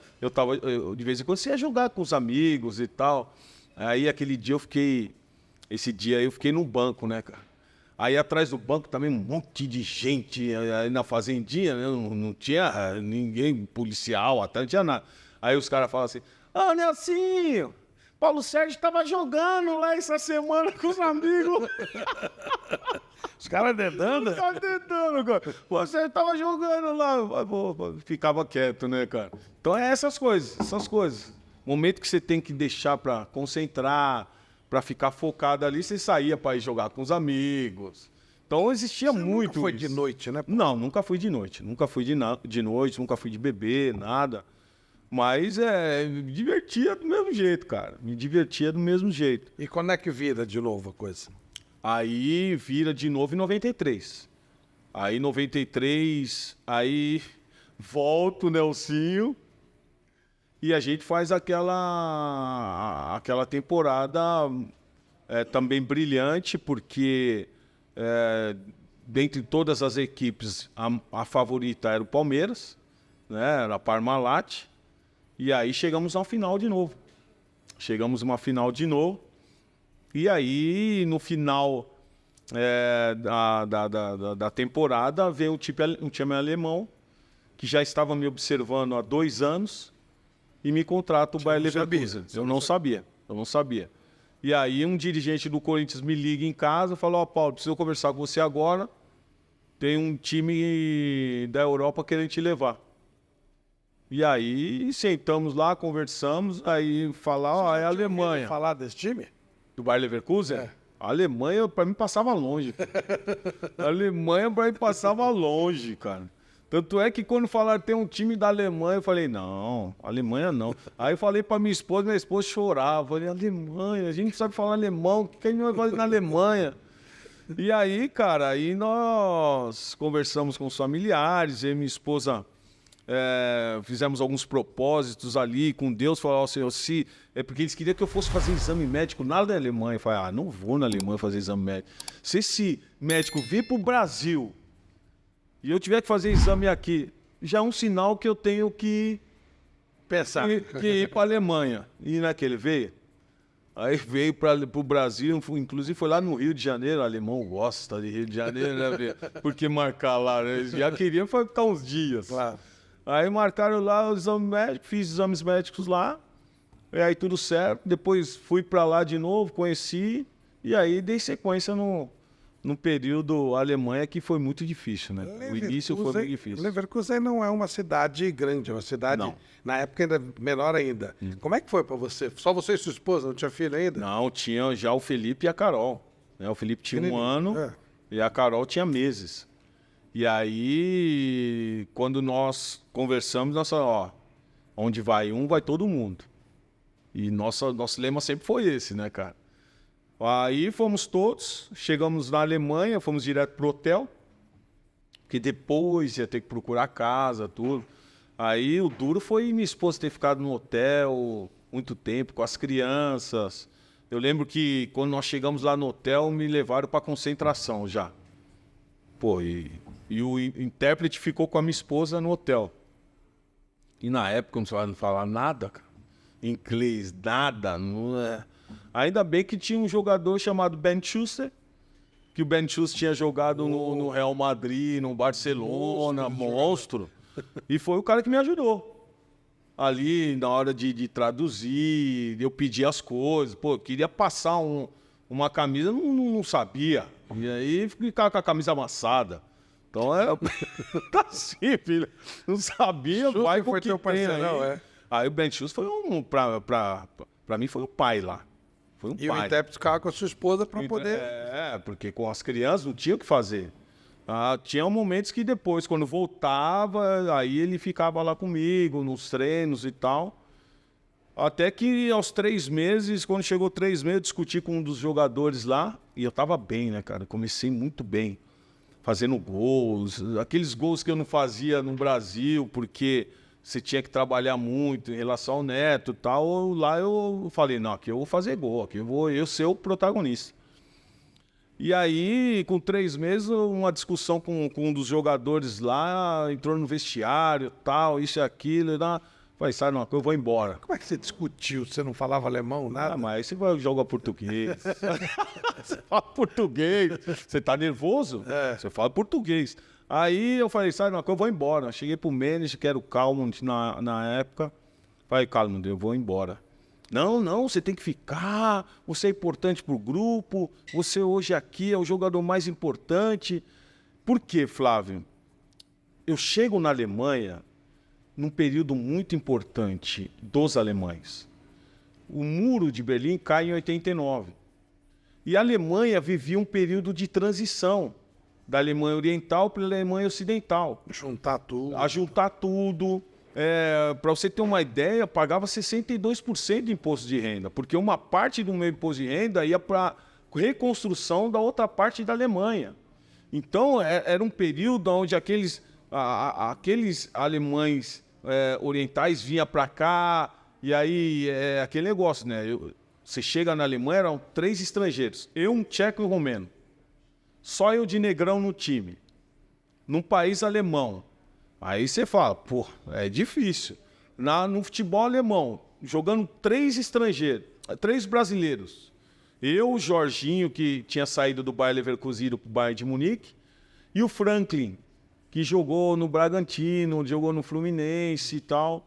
de vez em quando você ia jogar com os amigos e tal. Aí aquele dia esse dia eu fiquei no banco, né, cara? Aí atrás do banco também um monte de gente aí na Fazendinha, né? Não tinha ninguém policial, até não tinha nada. Aí os caras falam assim, Nelsinho, Paulo Sérgio tava jogando lá essa semana com os amigos. Os caras dedando? Os caras dedando, cara. Você tava jogando lá. Ficava quieto, né, cara? Então é essas coisas. Momento que você tem que deixar pra concentrar, pra ficar focado ali, você saía pra ir jogar com os amigos. Então existia Você muito nunca foi isso. de noite, né? Não, nunca fui de noite. Nunca fui de noite, nunca fui de beber, nada. Mas me divertia do mesmo jeito, cara. Me divertia do mesmo jeito. E quando é que vira de novo a coisa? Aí vira de novo em 93. Aí 93, aí volta o Nelsinho e a gente faz aquela temporada também brilhante, porque dentre todas as equipes a favorita era o Palmeiras, né? Era a Parmalat. E aí chegamos à final de novo. E aí, no final da temporada, veio um time alemão que já estava me observando há 2 anos e me contrata o Bayer Leverkusen. Eu não sabia. E aí, um dirigente do Corinthians me liga em casa e fala, Paulo, preciso conversar com você agora. Tem um time da Europa querendo te levar. E aí, sentamos lá, conversamos, aí falar, é a Alemanha. Falar desse time? Do Bayer Leverkusen? A Alemanha, pra mim, passava longe. A Alemanha, pra mim, passava longe, cara. Tanto é que quando falaram tem um time da Alemanha, eu falei, não, Alemanha não. Aí eu falei pra minha esposa chorava. Eu falei, Alemanha, a gente não sabe falar alemão, o que a gente vai fazer na Alemanha? E aí, cara, aí nós conversamos com os familiares, eu e minha esposa fizemos alguns propósitos ali com Deus, falou assim, se é porque eles queriam que eu fosse fazer exame médico na Alemanha. Eu falei, não vou na Alemanha fazer exame médico. Se esse médico vir pro Brasil e eu tiver que fazer exame aqui, já é um sinal que eu tenho que Pensar. que ir para a Alemanha. E naquele veio. Aí veio para o Brasil, inclusive foi lá no Rio de Janeiro. O alemão gosta de Rio de Janeiro, né, Bê? Porque marcar lá, né? Eles já queriam ficar uns dias. Claro. Aí marcaram lá o exame médico, fiz exames médicos lá, e aí tudo certo. Depois fui para lá de novo, conheci, e aí dei sequência no período Alemanha, que foi muito difícil, né? O início foi muito difícil. Leverkusen não é uma cidade grande, é uma cidade, Não. na época, ainda menor ainda. Como é que foi para você? Só você e sua esposa, não tinha filho ainda? Não, tinha já o Felipe e a Carol. Né? O Felipe tinha 1 ano e a Carol tinha meses. E aí, quando nós conversamos, nós falamos, onde vai um, vai todo mundo. E nosso lema sempre foi esse, né, cara? Aí fomos todos, chegamos na Alemanha, fomos direto pro hotel, que depois ia ter que procurar casa, tudo. Aí o duro foi minha esposa ter ficado no hotel muito tempo, com as crianças. Eu lembro que quando nós chegamos lá no hotel, me levaram para concentração já. Pô, e o intérprete ficou com a minha esposa no hotel. E na época não falava nada, cara. Inglês, nada. Não é... Ainda bem que tinha um jogador chamado Ben Schuster, que o Ben Schuster tinha jogado no Real Madrid, no Barcelona, monstro. E foi o cara que me ajudou. Ali, na hora de traduzir, eu pedir as coisas. Pô, eu queria passar uma camisa, não sabia. E aí ficava com a camisa amassada. Então tá assim, filho. Não sabia, Schuster vai com foi o que teu parceirão, tem aí. Aí o Ben Schuster foi pra mim foi o pai lá. Foi um E pai. o intérprete ficava com a sua esposa para poder... Porque com as crianças não tinha o que fazer. Tinha momentos que depois, quando voltava, aí ele ficava lá comigo, nos treinos e tal. Até que aos 3 meses, quando chegou 3 meses, eu discuti com um dos jogadores lá. E eu tava bem, né, cara? Comecei muito bem. Fazendo gols. Aqueles gols que eu não fazia no Brasil, porque você tinha que trabalhar muito em relação ao Neto e tal. Lá eu falei, não, aqui eu vou fazer gol. Aqui eu vou ser o protagonista. E aí, com 3 meses, uma discussão com um dos jogadores lá, entrou no vestiário, tal, isso e aquilo. Falei, sai não, eu vou embora. Como é que você discutiu? Você não falava alemão, nada? Mas aí você vai jogar português. Você fala português. Você tá nervoso? Você fala português. Aí eu falei, sai não, eu vou embora. Cheguei pro manager, que era o Calmont na época. Falei, Calmont, eu vou embora. Não, você tem que ficar, você é importante pro grupo, você hoje aqui é o jogador mais importante. Por quê, Flávio? Eu chego na Alemanha num período muito importante dos alemães. O muro de Berlim cai em 89. E a Alemanha vivia um período de transição da Alemanha Oriental para a Alemanha Ocidental. Juntar tudo. A juntar tudo. Para você ter uma ideia, pagava 62% de imposto de renda, porque uma parte do meu imposto de renda ia para reconstrução da outra parte da Alemanha. Então, era um período onde aqueles alemães orientais vinham para cá, e aí aquele negócio, né? Você chega na Alemanha, eram 3 estrangeiros, eu, um tcheco e um romeno. Só eu de negrão no time, num país alemão. Aí você fala, pô, é difícil. No futebol alemão, jogando 3 estrangeiros, 3 brasileiros. Eu, o Jorginho, que tinha saído do Bayer Leverkusen para o Bayern de Munique, e o Franklin, que jogou no Bragantino, jogou no Fluminense e tal.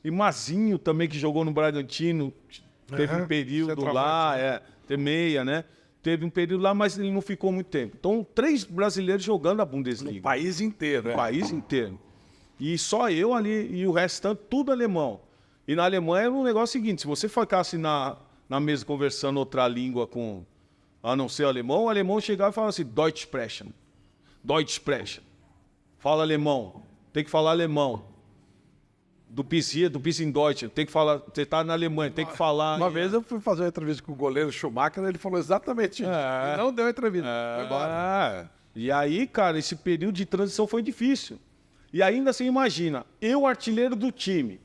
E Mazinho também, que jogou no Bragantino, teve um período lá, tem meia, né? Teve um período lá, mas ele não ficou muito tempo. Então, 3 brasileiros jogando a Bundesliga. O país inteiro, O país inteiro. E só eu ali, e o restante tudo alemão. E na Alemanha era um negócio seguinte, se você ficasse na mesa conversando outra língua a não ser alemão, o alemão chegava e falava assim, Deutsch sprechen. Deutsch sprechen. Fala alemão. Tem que falar alemão. do Bis in Deutsch, tem que falar, você tá na Alemanha, tem que falar... Uma vez eu fui fazer uma entrevista com o goleiro Schumacher, ele falou exatamente isso. E não deu entrevista. Foi embora. E aí, cara, esse período de transição foi difícil. E ainda você imagina, eu, artilheiro do time,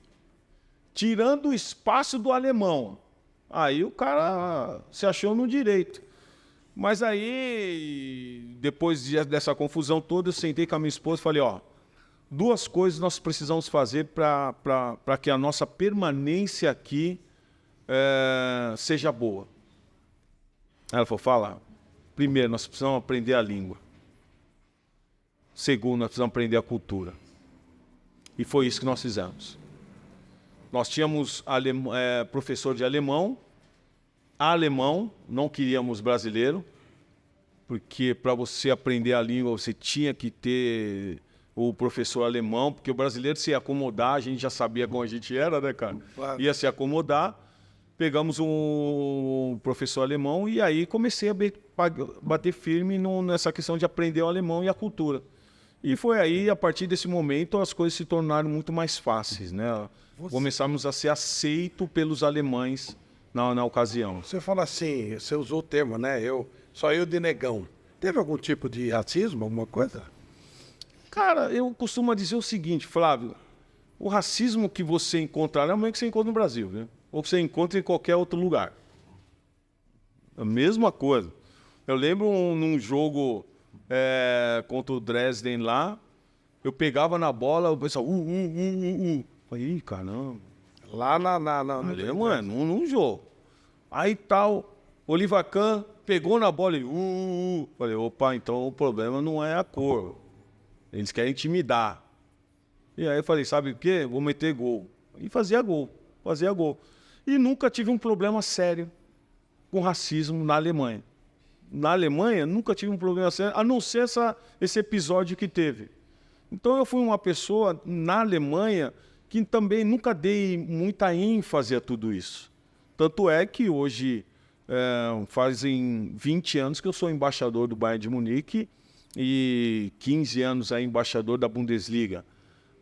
tirando o espaço do alemão. Aí o cara se achou no direito. Mas aí, depois dessa confusão toda, eu sentei com a minha esposa e falei, ó, duas coisas nós precisamos fazer para que a nossa permanência aqui seja boa. Ela falou, fala, primeiro, nós precisamos aprender a língua. Segundo, nós precisamos aprender a cultura. E foi isso que nós fizemos. Nós tínhamos professor de alemão, não queríamos brasileiro, porque para você aprender a língua você tinha que ter o professor alemão, porque o brasileiro se ia acomodar, a gente já sabia como a gente era, né, cara? Claro. Ia se acomodar, pegamos um professor alemão e aí comecei a bater firme nessa questão de aprender o alemão e a cultura. E foi aí, a partir desse momento, as coisas se tornaram muito mais fáceis, né? Começamos a ser aceitos pelos alemães na ocasião. Você fala assim, você usou o termo, né? Só eu de negão. Teve algum tipo de racismo, alguma coisa? Cara, eu costumo dizer o seguinte, Flávio, o racismo que você encontra lá é o mesmo que você encontra no Brasil, né? Ou que você encontra em qualquer outro lugar. A mesma coisa. Eu lembro num jogo contra o Dresden lá, eu pegava na bola, o pessoal, Falei, ih, caramba. Lá Falei, mano, num jogo. Aí tal, Oliver Kahn pegou na bola e Falei, opa, então o problema não é a cor. Eles querem intimidar. E aí eu falei, sabe o quê? Vou meter gol. E fazia gol. E nunca tive um problema sério com racismo na Alemanha. Na Alemanha, nunca tive um problema sério, a não ser esse episódio que teve. Então eu fui uma pessoa na Alemanha que também nunca dei muita ênfase a tudo isso. Tanto é que hoje fazem 20 anos que eu sou embaixador do Bayern de Munique e 15 anos aí embaixador da Bundesliga,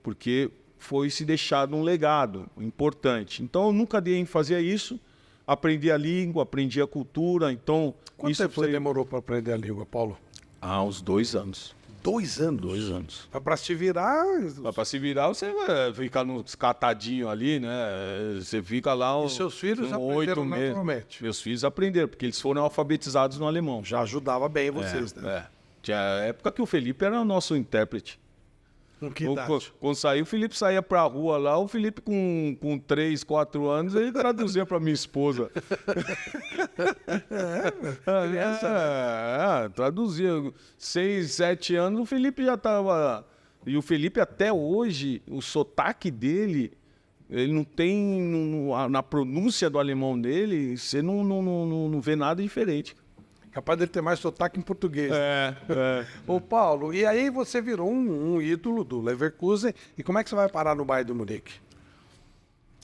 porque foi se deixado um legado importante. Então eu nunca dei ênfase a isso, aprendi a língua, aprendi a cultura, então... Quanto tempo você demorou para aprender a língua, Paulo? Uns 2 anos. 2 anos? 2 anos. Para se virar... Para se virar, você fica nos catadinhos ali, né? Você fica lá... E seus filhos aprenderam naturalmente? Meus filhos aprenderam, porque eles foram alfabetizados no alemão. Já ajudava bem vocês, né? Tinha época que o Felipe era o nosso intérprete. Com que idade? Quando saiu, o Felipe saía pra rua lá, o Felipe com 3, 4 anos, ele traduzia pra minha esposa. Traduzia. 6, 7 anos, o Felipe já tava... E o Felipe até hoje, o sotaque dele, ele não tem... Na pronúncia do alemão dele, você não vê nada diferente. Capaz dele ter mais sotaque em português. Ô, Paulo, e aí você virou um ídolo do Leverkusen. E como é que você vai parar no Bayern de Munique?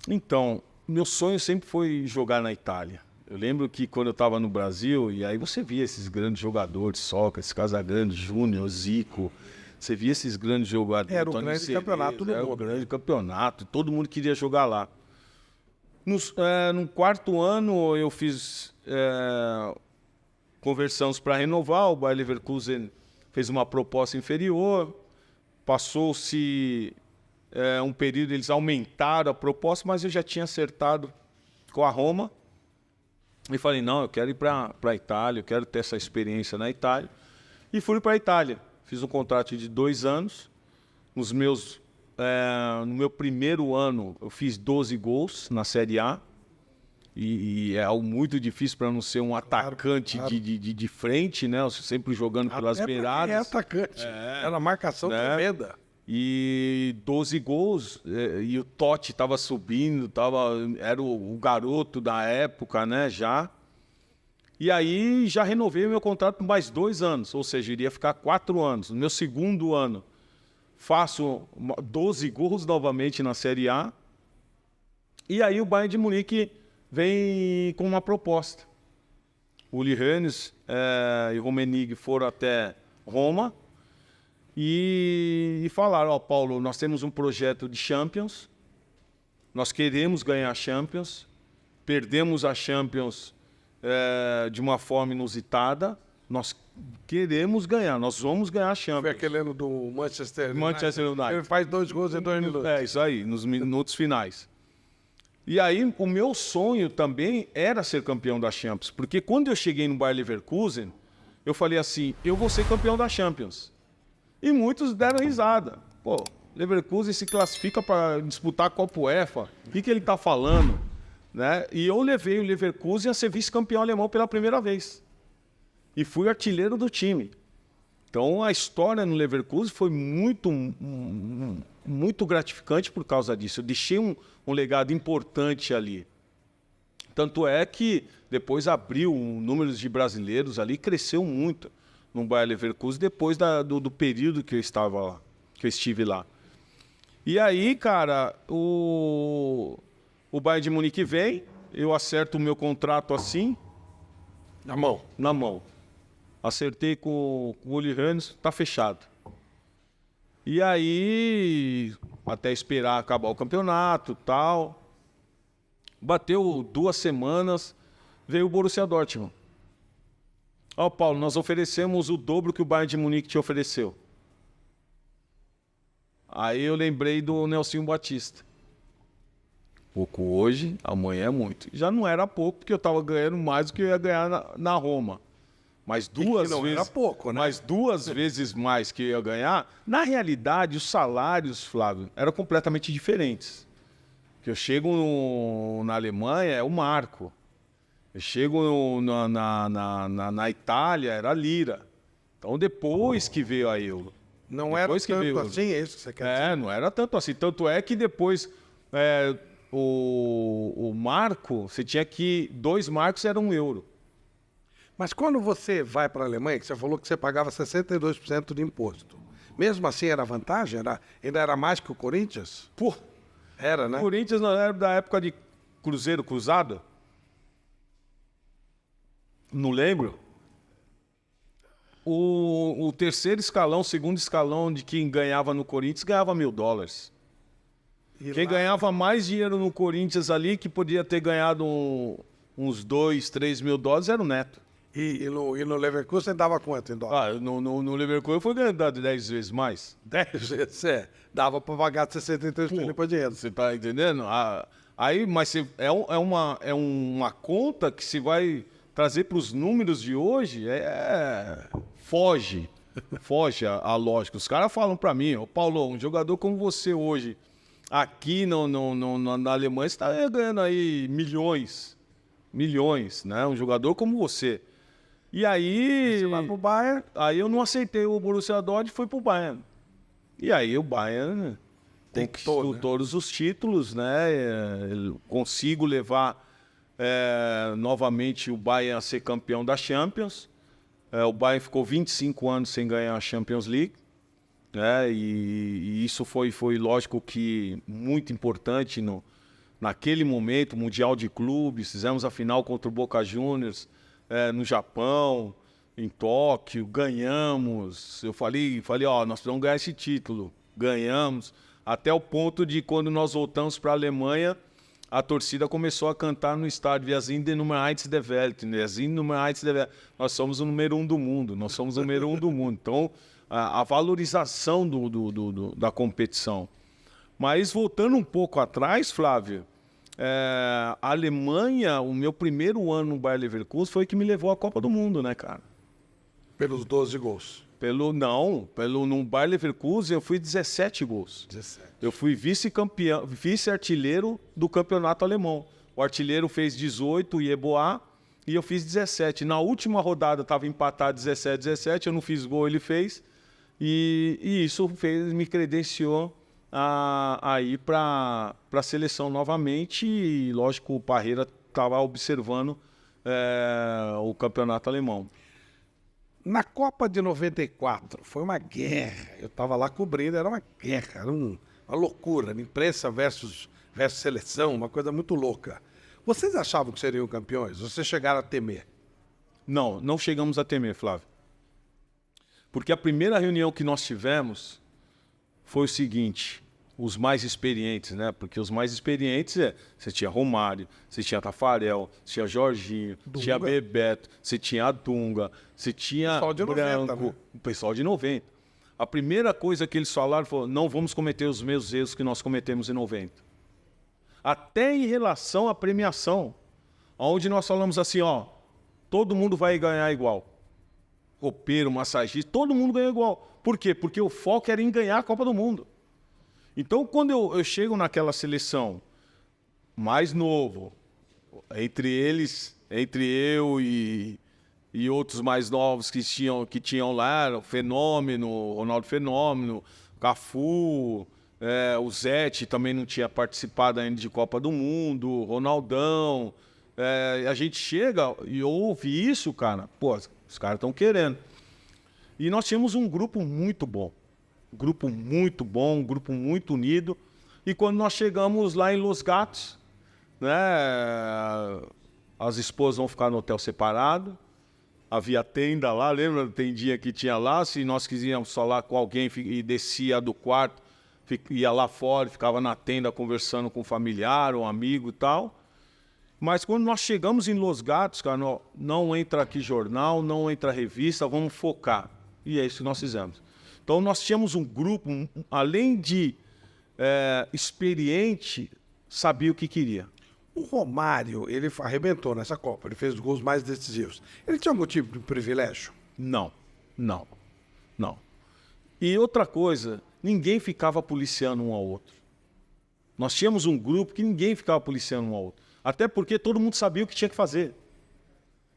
Então, meu sonho sempre foi jogar na Itália. Eu lembro que quando eu estava no Brasil, e aí você via esses grandes jogadores, Sócrates, Casagrande, Júnior, Zico. Você via esses grandes jogadores. Era o grande campeonato do mundo. Era o grande campeonato. Todo mundo queria jogar lá. No 4º ano, eu fiz... Conversamos para renovar, o Bayer Leverkusen fez uma proposta inferior, passou-se um período, eles aumentaram a proposta, mas eu já tinha acertado com a Roma e falei, não, eu quero ir para a Itália, eu quero ter essa experiência na Itália. E fui para a Itália, fiz um contrato de 2 anos, no meu primeiro ano eu fiz 12 gols na Série A, e é algo muito difícil para não ser um atacante claro. De frente, né? Sempre jogando pelas beiradas. É atacante. Era marcação tremenda. E 12 gols, e o Totti estava subindo, era o garoto da época, né? Já. E aí já renovei o meu contrato por mais 2 anos, ou seja, iria ficar 4 anos. No meu 2º ano, faço 12 gols novamente na Série A. E aí o Bayern de Munique vem com uma proposta. O Uli Hoeneß e o Rummenigge foram até Roma e falaram, Paulo, nós temos um projeto de Champions Nós queremos ganhar a Champions, perdemos a Champions de uma forma inusitada, nós queremos ganhar, nós vamos ganhar a Foi Champions. aquele ano do Manchester United. Manchester United. Ele faz 2 gols em 2 minutos. É, isso aí, nos minutos finais. E aí, o meu sonho também era ser campeão da Champions, porque quando eu cheguei no Bayer Leverkusen, eu falei assim, eu vou ser campeão da Champions. E muitos deram risada. Pô, Leverkusen se classifica para disputar a Copa UEFA, o que ele está falando? Né? E eu levei o Leverkusen a ser vice-campeão alemão pela primeira vez. E fui artilheiro do time. Então, a história no Leverkusen foi muito gratificante por causa disso. Eu deixei um legado importante ali. Tanto é que depois abriu números de brasileiros ali, cresceu muito no Bayer Leverkusen depois do período que eu estava lá, que eu estive lá. E aí, cara, o Bayern de Munique vem, eu acerto o meu contrato assim, Na mão. na mão. Acertei com o Uli Hoeneß, tá fechado. E aí, até esperar acabar o campeonato, tal. Bateu 2 semanas, veio o Borussia Dortmund. Ó, Paulo, nós oferecemos o dobro que o Bayern de Munique te ofereceu. Aí eu lembrei do Nelsinho Batista. Pouco hoje, amanhã é muito. Já não era pouco, porque eu estava ganhando mais do que eu ia ganhar na Roma. Mas duas não vezes, era pouco, né? mas 2 vezes mais que eu ia ganhar. Na realidade, os salários, Flávio, eram completamente diferentes. Que eu chego na Alemanha, é o marco. Eu chego na Itália, era a lira. Então, depois que veio a euro. Não era Depois que tanto veio- assim, é isso que você quer dizer? Não era tanto assim. Tanto é que depois o marco, você tinha que 2 marcos era 1 euro. Mas quando você vai para a Alemanha, que você falou que você pagava 62% de imposto, mesmo assim era vantagem? Ainda era mais que o Corinthians? Pô, Era, né? o Corinthians não era da época de Cruzeiro Cruzado? Não lembro. O terceiro escalão, o segundo escalão de quem ganhava no Corinthians ganhava $1.000. E Quem lá- ganhava mais dinheiro no Corinthians ali, que podia ter ganhado uns $2, $3 mil era o Neto. E no Leverkusen dava quanto em dólar? No Leverkusen foi ganhado 10 vezes mais. 10 vezes, dava para pagar 63% por dinheiro. Você tá entendendo? Aí, mas é uma conta que se vai trazer para os números de hoje, foge a lógica. Os caras falam para mim, ô Paulo, um jogador como você hoje, aqui na Alemanha, você está ganhando aí milhões, né? Um jogador como você. E aí, Você vai pro Bayern, aí eu não aceitei o Borussia Dortmund e fui pro Bayern. E aí o Bayern Conquistou, conquistou né? todos os títulos, né? Consigo levar novamente o Bayern a ser campeão da Champions. O Bayern ficou 25 anos sem ganhar a Champions League, né? E isso foi lógico que muito importante naquele momento, Mundial de Clubes. Fizemos a final contra o Boca Juniors no Japão, em Tóquio, ganhamos. Eu falei, ó, nós precisamos ganhar esse título. Ganhamos, até o ponto de quando nós voltamos para a Alemanha, a torcida começou a cantar no estádio, Wir sind die Nummer 1 der Welt, wir sind die Nummer 1 der Welt. Nós somos o número 1 do mundo, nós somos o número 1 do mundo. Então, a valorização da competição. Mas voltando um pouco atrás, Flávio, a Alemanha, o meu primeiro ano no Bayer Leverkusen foi que me levou à Copa do Mundo, né, cara? pelos 12 gols. No Bayer Leverkusen eu fui 17 gols. 17. Eu fui vice-campeão, vice-artilheiro do campeonato alemão. O artilheiro fez 18, o Yeboah, e eu fiz 17. Na última rodada estava empatado 17-17, eu não fiz gol, ele fez. E isso me credenciou a ir para a seleção novamente. E, lógico, o Parreira estava observando o campeonato alemão. Na Copa de 94, foi uma guerra. Eu estava lá cobrindo, era uma guerra, era uma loucura. Imprensa versus seleção, uma coisa muito louca. Vocês achavam que seriam campeões? Vocês chegaram a temer? Não chegamos a temer, Flávio. Porque a primeira reunião que nós tivemos foi o seguinte: os mais experientes, né? Porque os mais experientes você tinha Romário, você tinha Tafarel, você tinha Jorginho, tinha Bebeto, você tinha a Dunga, você tinha Pessoal de 90, Branco, né? o pessoal de 90. A primeira coisa que eles falaram foi: não vamos cometer os mesmos erros que nós cometemos em 90. Até em relação à premiação, onde nós falamos assim, ó, todo mundo vai ganhar igual. Roupeiro, massagista, todo mundo ganha igual. Por quê? Porque o foco era em ganhar a Copa do Mundo. Então, quando eu chego naquela seleção mais novo, entre eles, entre eu e outros mais novos que tinham lá, o Fenômeno, o Ronaldo Fenômeno, Cafu, o Zete também não tinha participado ainda de Copa do Mundo, o Ronaldão. A gente chega e ouve isso, cara, pô, os caras estão querendo. E nós tínhamos um grupo muito bom. Um grupo muito unido. E quando nós chegamos lá em Los Gatos, né, as esposas vão ficar no hotel separado. Havia tenda lá, lembra? Tem dia que tinha lá. Se nós quisíamos falar com alguém e descia do quarto, ia lá fora, ficava na tenda conversando com um familiar, um amigo e tal. Mas quando nós chegamos em Los Gatos, cara, não entra aqui jornal, não entra revista, vamos focar. E é isso que nós fizemos. Então, nós tínhamos um grupo, além de experiente, sabia o que queria. O Romário, ele arrebentou nessa Copa, ele fez os gols mais decisivos. Ele tinha algum tipo de privilégio? Não. E outra coisa, ninguém ficava policiando um ao outro. Nós tínhamos um grupo que ninguém ficava policiando um ao outro. Até porque todo mundo sabia o que tinha que fazer.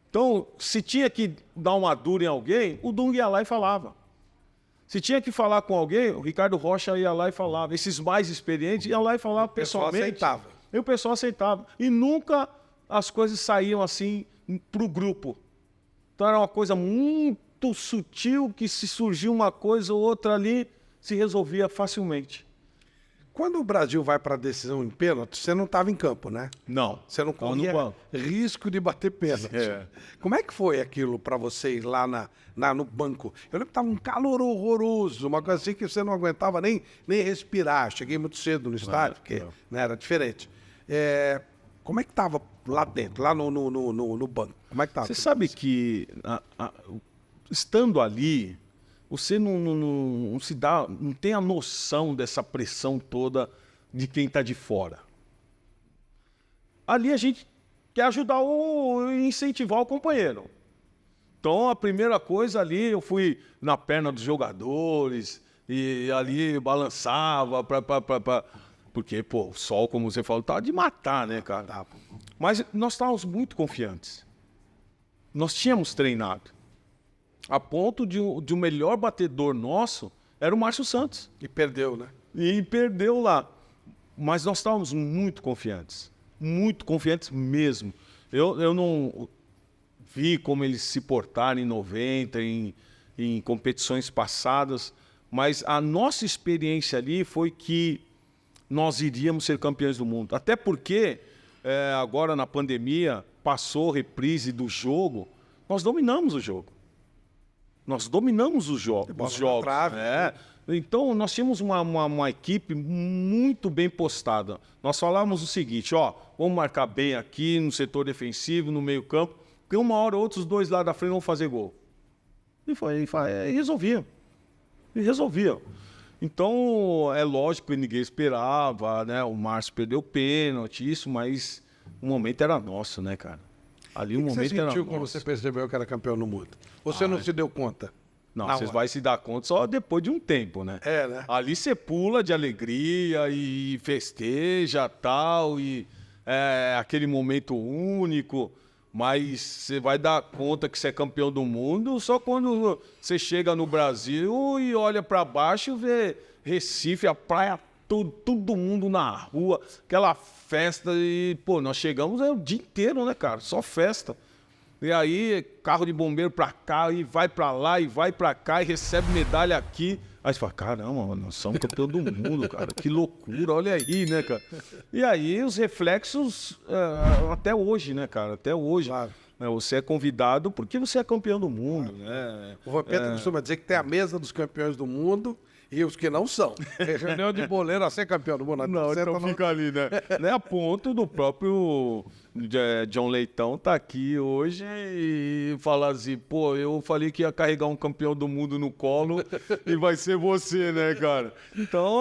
Então, se tinha que dar uma dura em alguém, o Dunga ia lá e falava. Se tinha que falar com alguém, o Ricardo Rocha ia lá e falava. Esses mais experientes iam lá e falavam pessoalmente. Aceitava. E o pessoal aceitava. E nunca as coisas saíam assim para o grupo. Então era uma coisa muito sutil que se surgiu uma coisa ou outra ali, se resolvia facilmente. Quando o Brasil vai para a decisão em pênalti, você não estava em campo, né? Não. Você não corria risco de bater pênalti. Como é que foi aquilo para você ir lá no banco? Eu lembro que estava um calor horroroso, uma coisa assim que você não aguentava nem respirar. Cheguei muito cedo no estádio, porque né, era diferente. Como é que estava lá dentro, lá no banco? Como é que estava? Você sabe que, estando ali, você não se dá, não tem a noção dessa pressão toda de quem está de fora. Ali a gente quer ajudar e incentivar o companheiro. Então a primeira coisa ali, eu fui na perna dos jogadores e ali balançava porque, pô, o sol, como você falou, estava de matar, né, cara? Mas nós estávamos muito confiantes. Nós tínhamos treinado. A ponto de o melhor batedor nosso era o Márcio Santos. E perdeu, né? E perdeu lá. Mas nós estávamos muito confiantes mesmo. Eu não vi como eles se portaram em 90, em competições passadas, mas a nossa experiência ali foi que nós iríamos ser campeões do mundo. Até porque, agora na pandemia, passou reprise do jogo, nós dominamos o jogo. Nós dominamos os jogos. Então, nós tínhamos uma equipe muito bem postada. Nós falávamos o seguinte, vamos marcar bem aqui no setor defensivo, no meio campo, porque uma hora ou outra os dois lá da frente vão fazer gol. E resolvia. Então, é lógico que ninguém esperava, né? O Márcio perdeu o pênalti, mas o momento era nosso, né, cara? Ali o momento era nosso. Você sentiu quando você percebeu que era campeão no mundo? Você não se deu conta? Não, vocês vão se dar conta só depois de um tempo, né? Né? Ali você pula de alegria e festeja tal, e aquele momento único, mas você vai dar conta que você é campeão do mundo só quando você chega no Brasil e olha para baixo e vê Recife, a praia, todo mundo na rua, aquela festa e, pô, nós chegamos o dia inteiro, né, cara? Só festa. E aí, carro de bombeiro pra cá, e vai pra lá, e vai pra cá, e recebe medalha aqui. Aí você fala, caramba, nós somos campeão do mundo, cara. Que loucura, olha aí, né, cara? E aí, os reflexos, até hoje, né, cara? Até hoje. Claro. Você é convidado porque você é campeão do mundo, né? O Vampeta costuma dizer que tem a mesa dos campeões do mundo E os que não são. Reunião de boleiro a ser campeão do mundo. Não, Senta então no- fica ali, né? Né, a ponto do próprio John Leitão tá aqui hoje e falar assim, pô, eu falei que ia carregar um campeão do mundo no colo e vai ser você, né, cara? Então,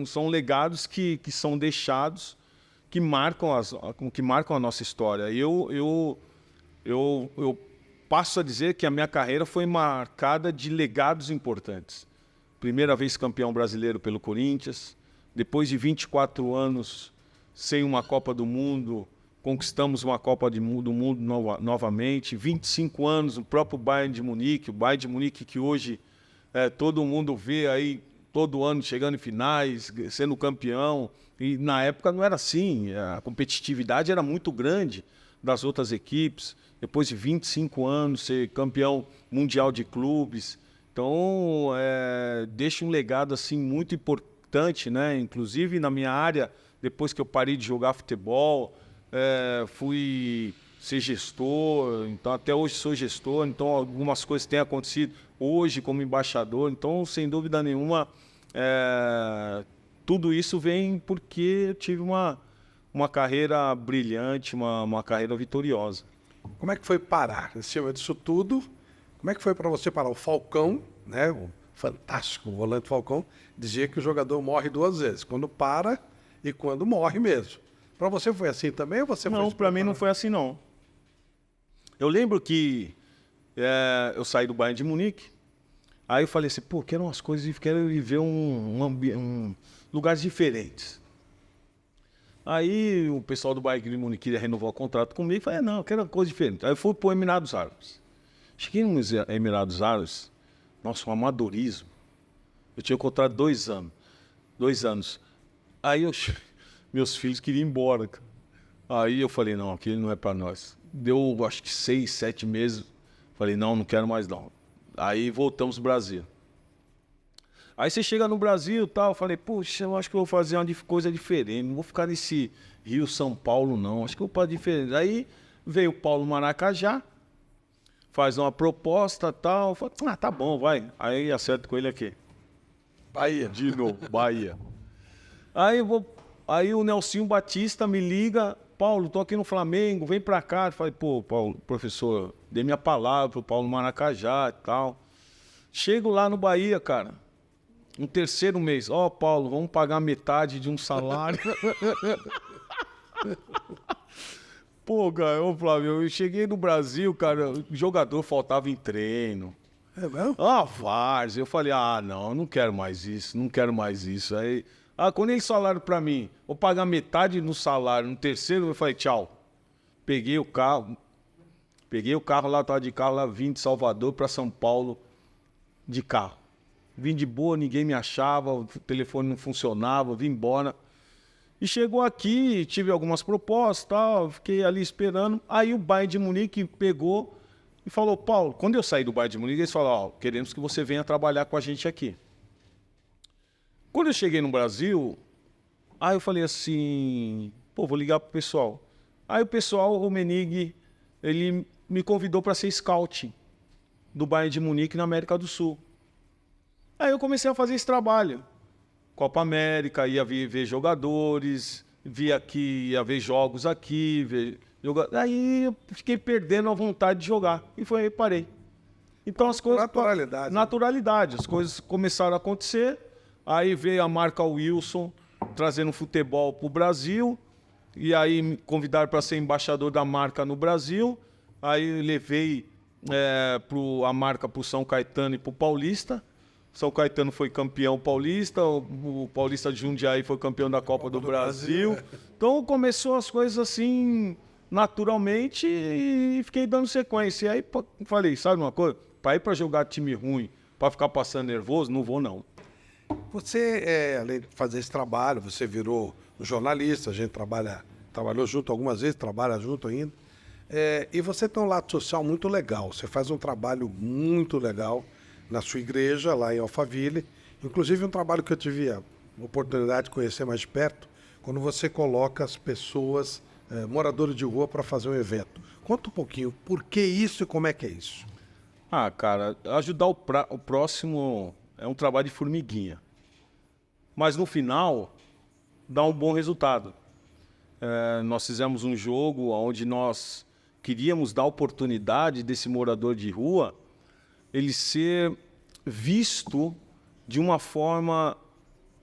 são legados que são deixados, que marcam a nossa história. E eu passo a dizer que a minha carreira foi marcada de legados importantes. Primeira vez campeão brasileiro pelo Corinthians. Depois de 24 anos sem uma Copa do Mundo, conquistamos uma Copa do Mundo novamente. 25 anos no próprio Bayern de Munique. O Bayern de Munique que hoje todo mundo vê aí todo ano chegando em finais, sendo campeão. E na época não era assim. A competitividade era muito grande das outras equipes. Depois de 25 anos ser campeão mundial de clubes. Então, deixa um legado assim muito importante, né? Inclusive na minha área, depois que eu parei de jogar futebol, fui ser gestor, então até hoje sou gestor, então algumas coisas têm acontecido hoje como embaixador, então sem dúvida nenhuma, tudo isso vem porque eu tive uma carreira brilhante, uma carreira vitoriosa. Como é que foi parar? Em cima disso tudo, como é que foi para você parar? O Falcão, né? O fantástico volante Falcão, dizia que o jogador morre duas vezes, quando para e quando morre mesmo. Para você foi assim também ou você foi Não, se para mim não preparando? foi assim, não. Eu lembro que eu saí do Bayern de Munique, aí eu falei assim, pô, quero umas coisas e quero viver lugares diferentes. Aí o pessoal do Bayern de Munique queria renovar o contrato comigo, eu falei, não, eu quero uma coisa diferente. Aí eu fui para os Emirados Árabes. Cheguei nos Emirados Árabes, nossa, um amadorismo. Eu tinha contrato 2 anos. 2 anos. Aí meus filhos queriam ir embora, cara. Aí eu falei, não, aquilo não é para nós. Deu, acho que 6, 7 meses. Falei, não quero mais não. Aí voltamos pro Brasil. Aí você chega no Brasil e tal, eu falei, puxa, eu acho que eu vou fazer uma coisa diferente. Não vou ficar nesse Rio, São Paulo, não. Acho que eu vou fazer diferente. Aí veio o Paulo Maracajá, faz uma proposta e tal. Eu falei, tá bom, vai. Aí acerto com ele aqui. Bahia. De novo, Bahia. Aí o Nelsinho Batista me liga, Paulo, tô aqui no Flamengo, vem pra cá. Eu falei, pô, Paulo, professor, dê minha palavra pro Paulo Maracajá e tal. Chego lá no Bahia, cara, no 3º mês. Ó, Paulo, vamos pagar metade de um salário. Pô, cara, ô Flávio, eu cheguei no Brasil, cara, o jogador faltava em treino. É mesmo? Várzea. Eu falei, não quero mais isso, não quero mais isso. Aí, quando eles falaram pra mim, vou pagar metade no salário, no 3º, eu falei, tchau. Peguei o carro lá, tava de carro lá, vim de Salvador pra São Paulo de carro. Vim de boa, ninguém me achava, o telefone não funcionava, vim embora. E chegou aqui, tive algumas propostas, tal, fiquei ali esperando. Aí o Bayern de Munique pegou e falou, Paulo, quando eu saí do Bayern de Munique, eles falaram, queremos que você venha trabalhar com a gente aqui. Quando eu cheguei no Brasil, aí eu falei assim, pô, vou ligar pro pessoal. Aí o pessoal, o Rummenigge, ele me convidou para ser scout do Bayern de Munique na América do Sul. Aí eu comecei a fazer esse trabalho. Copa América, ia ver jogadores, ia ver jogos aqui, Aí eu fiquei perdendo a vontade de jogar. E parei. Então as coisas. Naturalidade, né? Naturalidade. As coisas começaram a acontecer. Aí veio a marca Wilson trazendo futebol para o Brasil. E aí me convidaram para ser embaixador da marca no Brasil. Aí levei a marca para o São Caetano e para o Paulista. São Caetano foi campeão paulista, o Paulista de Jundiaí foi campeão da Copa do Brasil. Então começou as coisas assim naturalmente e fiquei dando sequência. E aí falei, sabe uma coisa? Para ir para jogar time ruim, para ficar passando nervoso, não vou não. Você, além de fazer esse trabalho, você virou jornalista, a gente trabalhou junto algumas vezes, trabalha junto ainda. E você tem um lado social muito legal, você faz um trabalho muito legal na sua igreja, lá em Alphaville. Inclusive um trabalho que eu tive a oportunidade de conhecer mais de perto, quando você coloca as pessoas, moradores de rua, para fazer um evento. Conta um pouquinho, por que isso e como é que é isso? Cara, ajudar o próximo É um trabalho de formiguinha. Mas no final, dá um bom resultado. Nós fizemos um jogo onde nós queríamos dar oportunidade desse morador de rua ele ser visto de uma forma,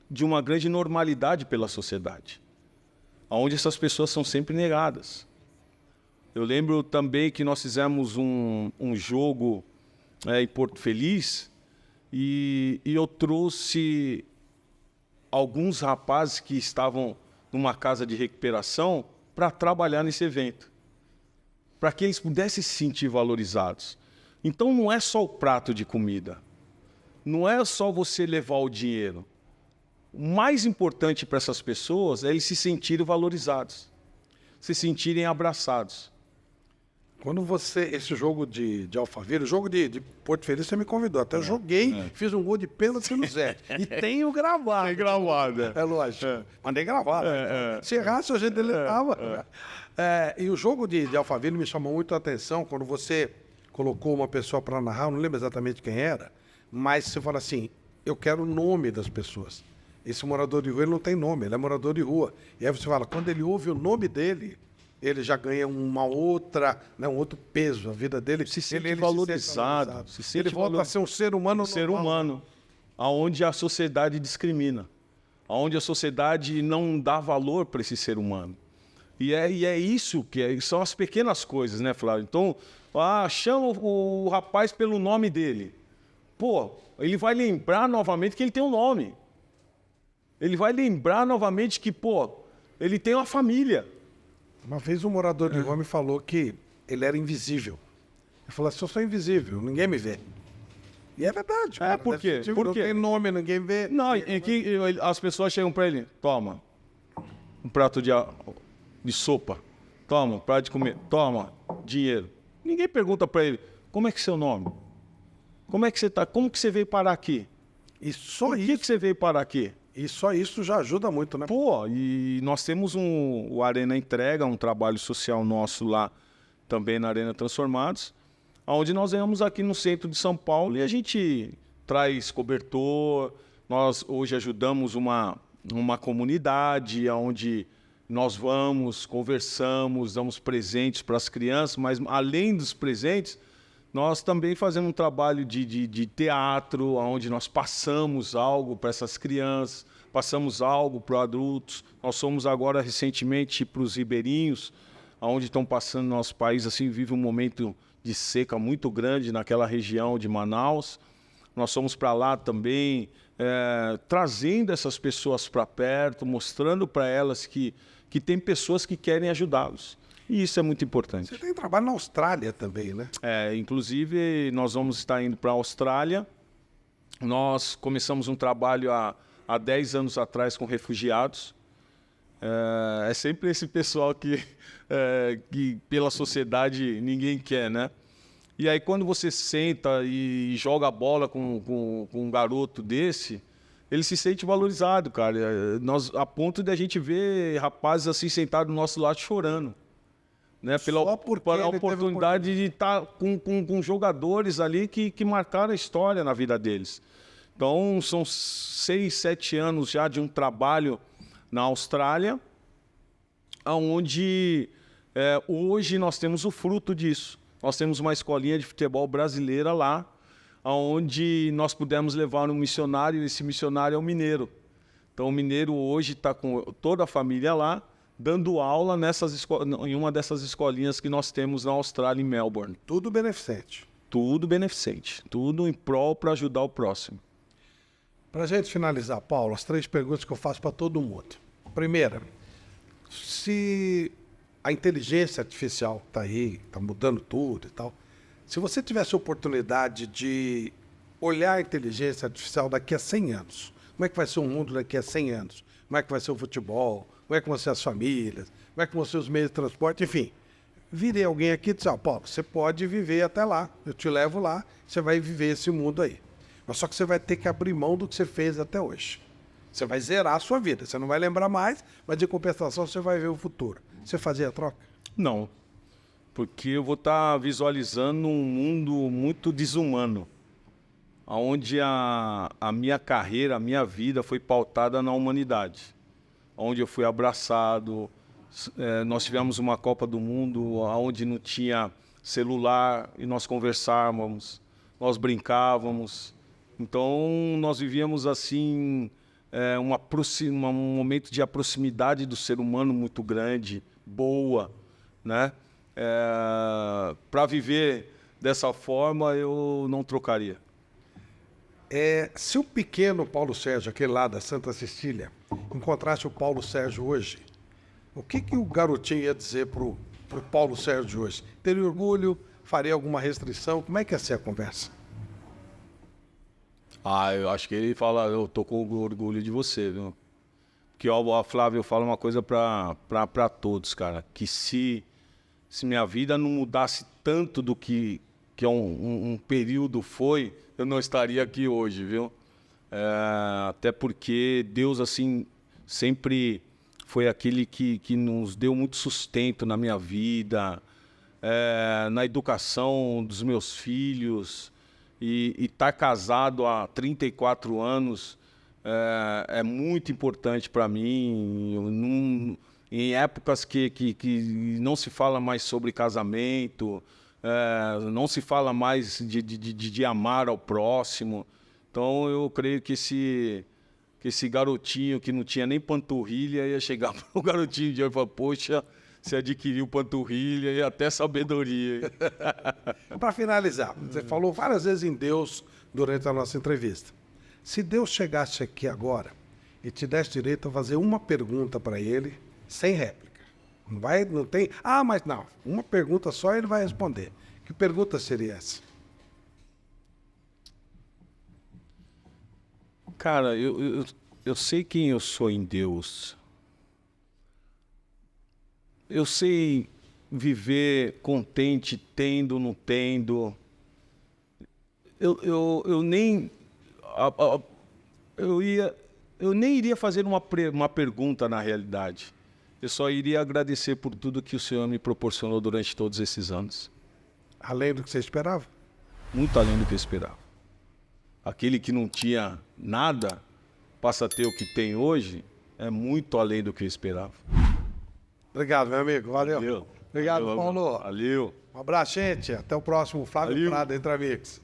de uma grande normalidade pela sociedade, onde essas pessoas são sempre negadas. Eu lembro também que nós fizemos um jogo em Porto Feliz e eu trouxe alguns rapazes que estavam numa casa de recuperação para trabalhar nesse evento, para que eles pudessem se sentir valorizados. Então não é só o prato de comida, não é só você levar o dinheiro. O mais importante para essas pessoas é eles se sentirem valorizados, se sentirem abraçados. Quando esse jogo de Alphaville, o jogo de Porto Feliz, você me convidou. Até joguei, fiz um gol de pênalti no Zé. E tenho gravado. Tem gravado. É lógico. Mandei gravar. Se errasse, a gente deletava. E o jogo de Alphaville me chamou muito a atenção quando você colocou uma pessoa para narrar, eu não lembro exatamente quem era, mas você fala assim, eu quero o nome das pessoas. Esse morador de rua, ele não tem nome, ele é morador de rua. E aí você fala, quando ele ouve o nome dele, ele já ganha uma outra, né, um outro peso. A vida dele se sente valorizado. Ele volta a ser um ser humano. Um ser humano, aonde a sociedade discrimina, aonde a sociedade não dá valor para esse ser humano. E é isso são as pequenas coisas, né, Flávio? Então, chama o rapaz pelo nome dele. Pô, ele vai lembrar novamente que ele tem um nome. Ele vai lembrar novamente que, ele tem uma família. Uma vez um morador de rua me falou que ele era invisível. Ele falou assim, eu sou invisível, ninguém me vê. E é verdade. Por quê? Não tem nome, ninguém vê. Não, as pessoas chegam para ele, toma um prato de sopa, toma um prato de comer, toma dinheiro. Ninguém pergunta para ele, como é que é seu nome? Como é que você está? Como que você veio parar aqui? E só Por que você veio parar aqui? E só isso já ajuda muito, né? E nós temos o Arena Entrega, um trabalho social nosso lá também na Arena Transformados, onde nós vamos aqui no centro de São Paulo e a gente traz cobertor. Nós hoje ajudamos uma comunidade onde nós vamos, conversamos, damos presentes para as crianças, mas além dos presentes, nós também fazemos um trabalho de teatro, onde nós passamos algo para essas crianças, passamos algo para os adultos. Nós fomos agora recentemente para os ribeirinhos, onde estão passando no nosso país, assim, vive um momento de seca muito grande naquela região de Manaus. Nós fomos para lá também, trazendo essas pessoas para perto, mostrando para elas que tem pessoas que querem ajudá-los. E isso é muito importante. Você tem trabalho na Austrália também, né? Inclusive, nós vamos estar indo para a Austrália. Nós começamos um trabalho há 10 anos atrás com refugiados. É sempre esse pessoal que pela sociedade ninguém quer, né? E aí, quando você senta e joga a bola com um garoto desse, ele se sente valorizado, cara. A ponto de a gente ver rapazes assim sentados do nosso lado chorando. Né, pela oportunidade de estar com jogadores ali que marcaram a história na vida deles. Então, são 6, 7 anos já de um trabalho na Austrália, onde hoje nós temos o fruto disso. Nós temos uma escolinha de futebol brasileira lá, onde nós pudemos levar um missionário, e esse missionário é um mineiro. Então, o mineiro hoje está com toda a família lá, dando aula em uma dessas escolinhas que nós temos na Austrália, em Melbourne. Tudo beneficente. Tudo beneficente. Tudo em prol para ajudar o próximo. Para a gente finalizar, Paulo, as 3 perguntas que eu faço para todo mundo. Primeira, se a inteligência artificial está aí, está mudando tudo e tal, se você tivesse a oportunidade de olhar a inteligência artificial daqui a 100 anos, como é que vai ser o mundo daqui a 100 anos? Como é que vai ser o futebol? Como é que vão ser as famílias? Como é que vão ser os meios de transporte? Enfim, virei alguém aqui e disse, Paulo, você pode viver até lá. Eu te levo lá, você vai viver esse mundo aí. Mas só que você vai ter que abrir mão do que você fez até hoje. Você vai zerar a sua vida. Você não vai lembrar mais, mas de compensação você vai ver o futuro. Você fazia a troca? Não. Porque eu vou estar visualizando um mundo muito desumano, onde a minha carreira, a minha vida foi pautada na humanidade. Onde eu fui abraçado, nós tivemos uma Copa do Mundo onde não tinha celular e nós conversávamos, nós brincávamos. Então nós vivíamos assim um momento de proximidade do ser humano muito grande, boa, né? Para viver dessa forma eu não trocaria. Se o pequeno Paulo Sérgio, aquele lá da Santa Cecília, encontrasse o Paulo Sérgio hoje, o que o garotinho ia dizer pro Paulo Sérgio hoje? Teria orgulho? Faria alguma restrição? Como é que ia ser a conversa? Eu acho que ele fala, eu tô com orgulho de você, viu? Porque o Flávio fala uma coisa para todos, cara, que se minha vida não mudasse tanto do que um período foi, eu não estaria aqui hoje, viu? Até porque Deus, assim, sempre foi aquele que nos deu muito sustento na minha vida, na educação dos meus filhos, e estar casado há 34 anos é muito importante para mim. Em épocas que não se fala mais sobre casamento, não se fala mais de amar ao próximo. Então eu creio que esse garotinho que não tinha nem panturrilha ia chegar para o garotinho de hoje e falar, poxa, você adquiriu panturrilha e até sabedoria. Para finalizar, você falou várias vezes em Deus durante a nossa entrevista. Se Deus chegasse aqui agora e te desse direito a fazer uma pergunta para ele, sem réplica. Não tem... mas não. Uma pergunta só ele vai responder. Que pergunta seria essa? Cara, eu sei quem eu sou em Deus. Eu sei viver contente, tendo ou não tendo. Eu nem iria fazer uma pergunta na realidade. Eu só iria agradecer por tudo que o Senhor me proporcionou durante todos esses anos. Além do que você esperava? Muito além do que eu esperava. Aquele que não tinha nada passa a ter o que tem hoje, é muito além do que eu esperava. Obrigado, meu amigo. Valeu. Valeu. Obrigado, Valeu, Paulo. Valeu. Um abraço, gente. Até o próximo Flávio Valeu. Prado Entre Amigos.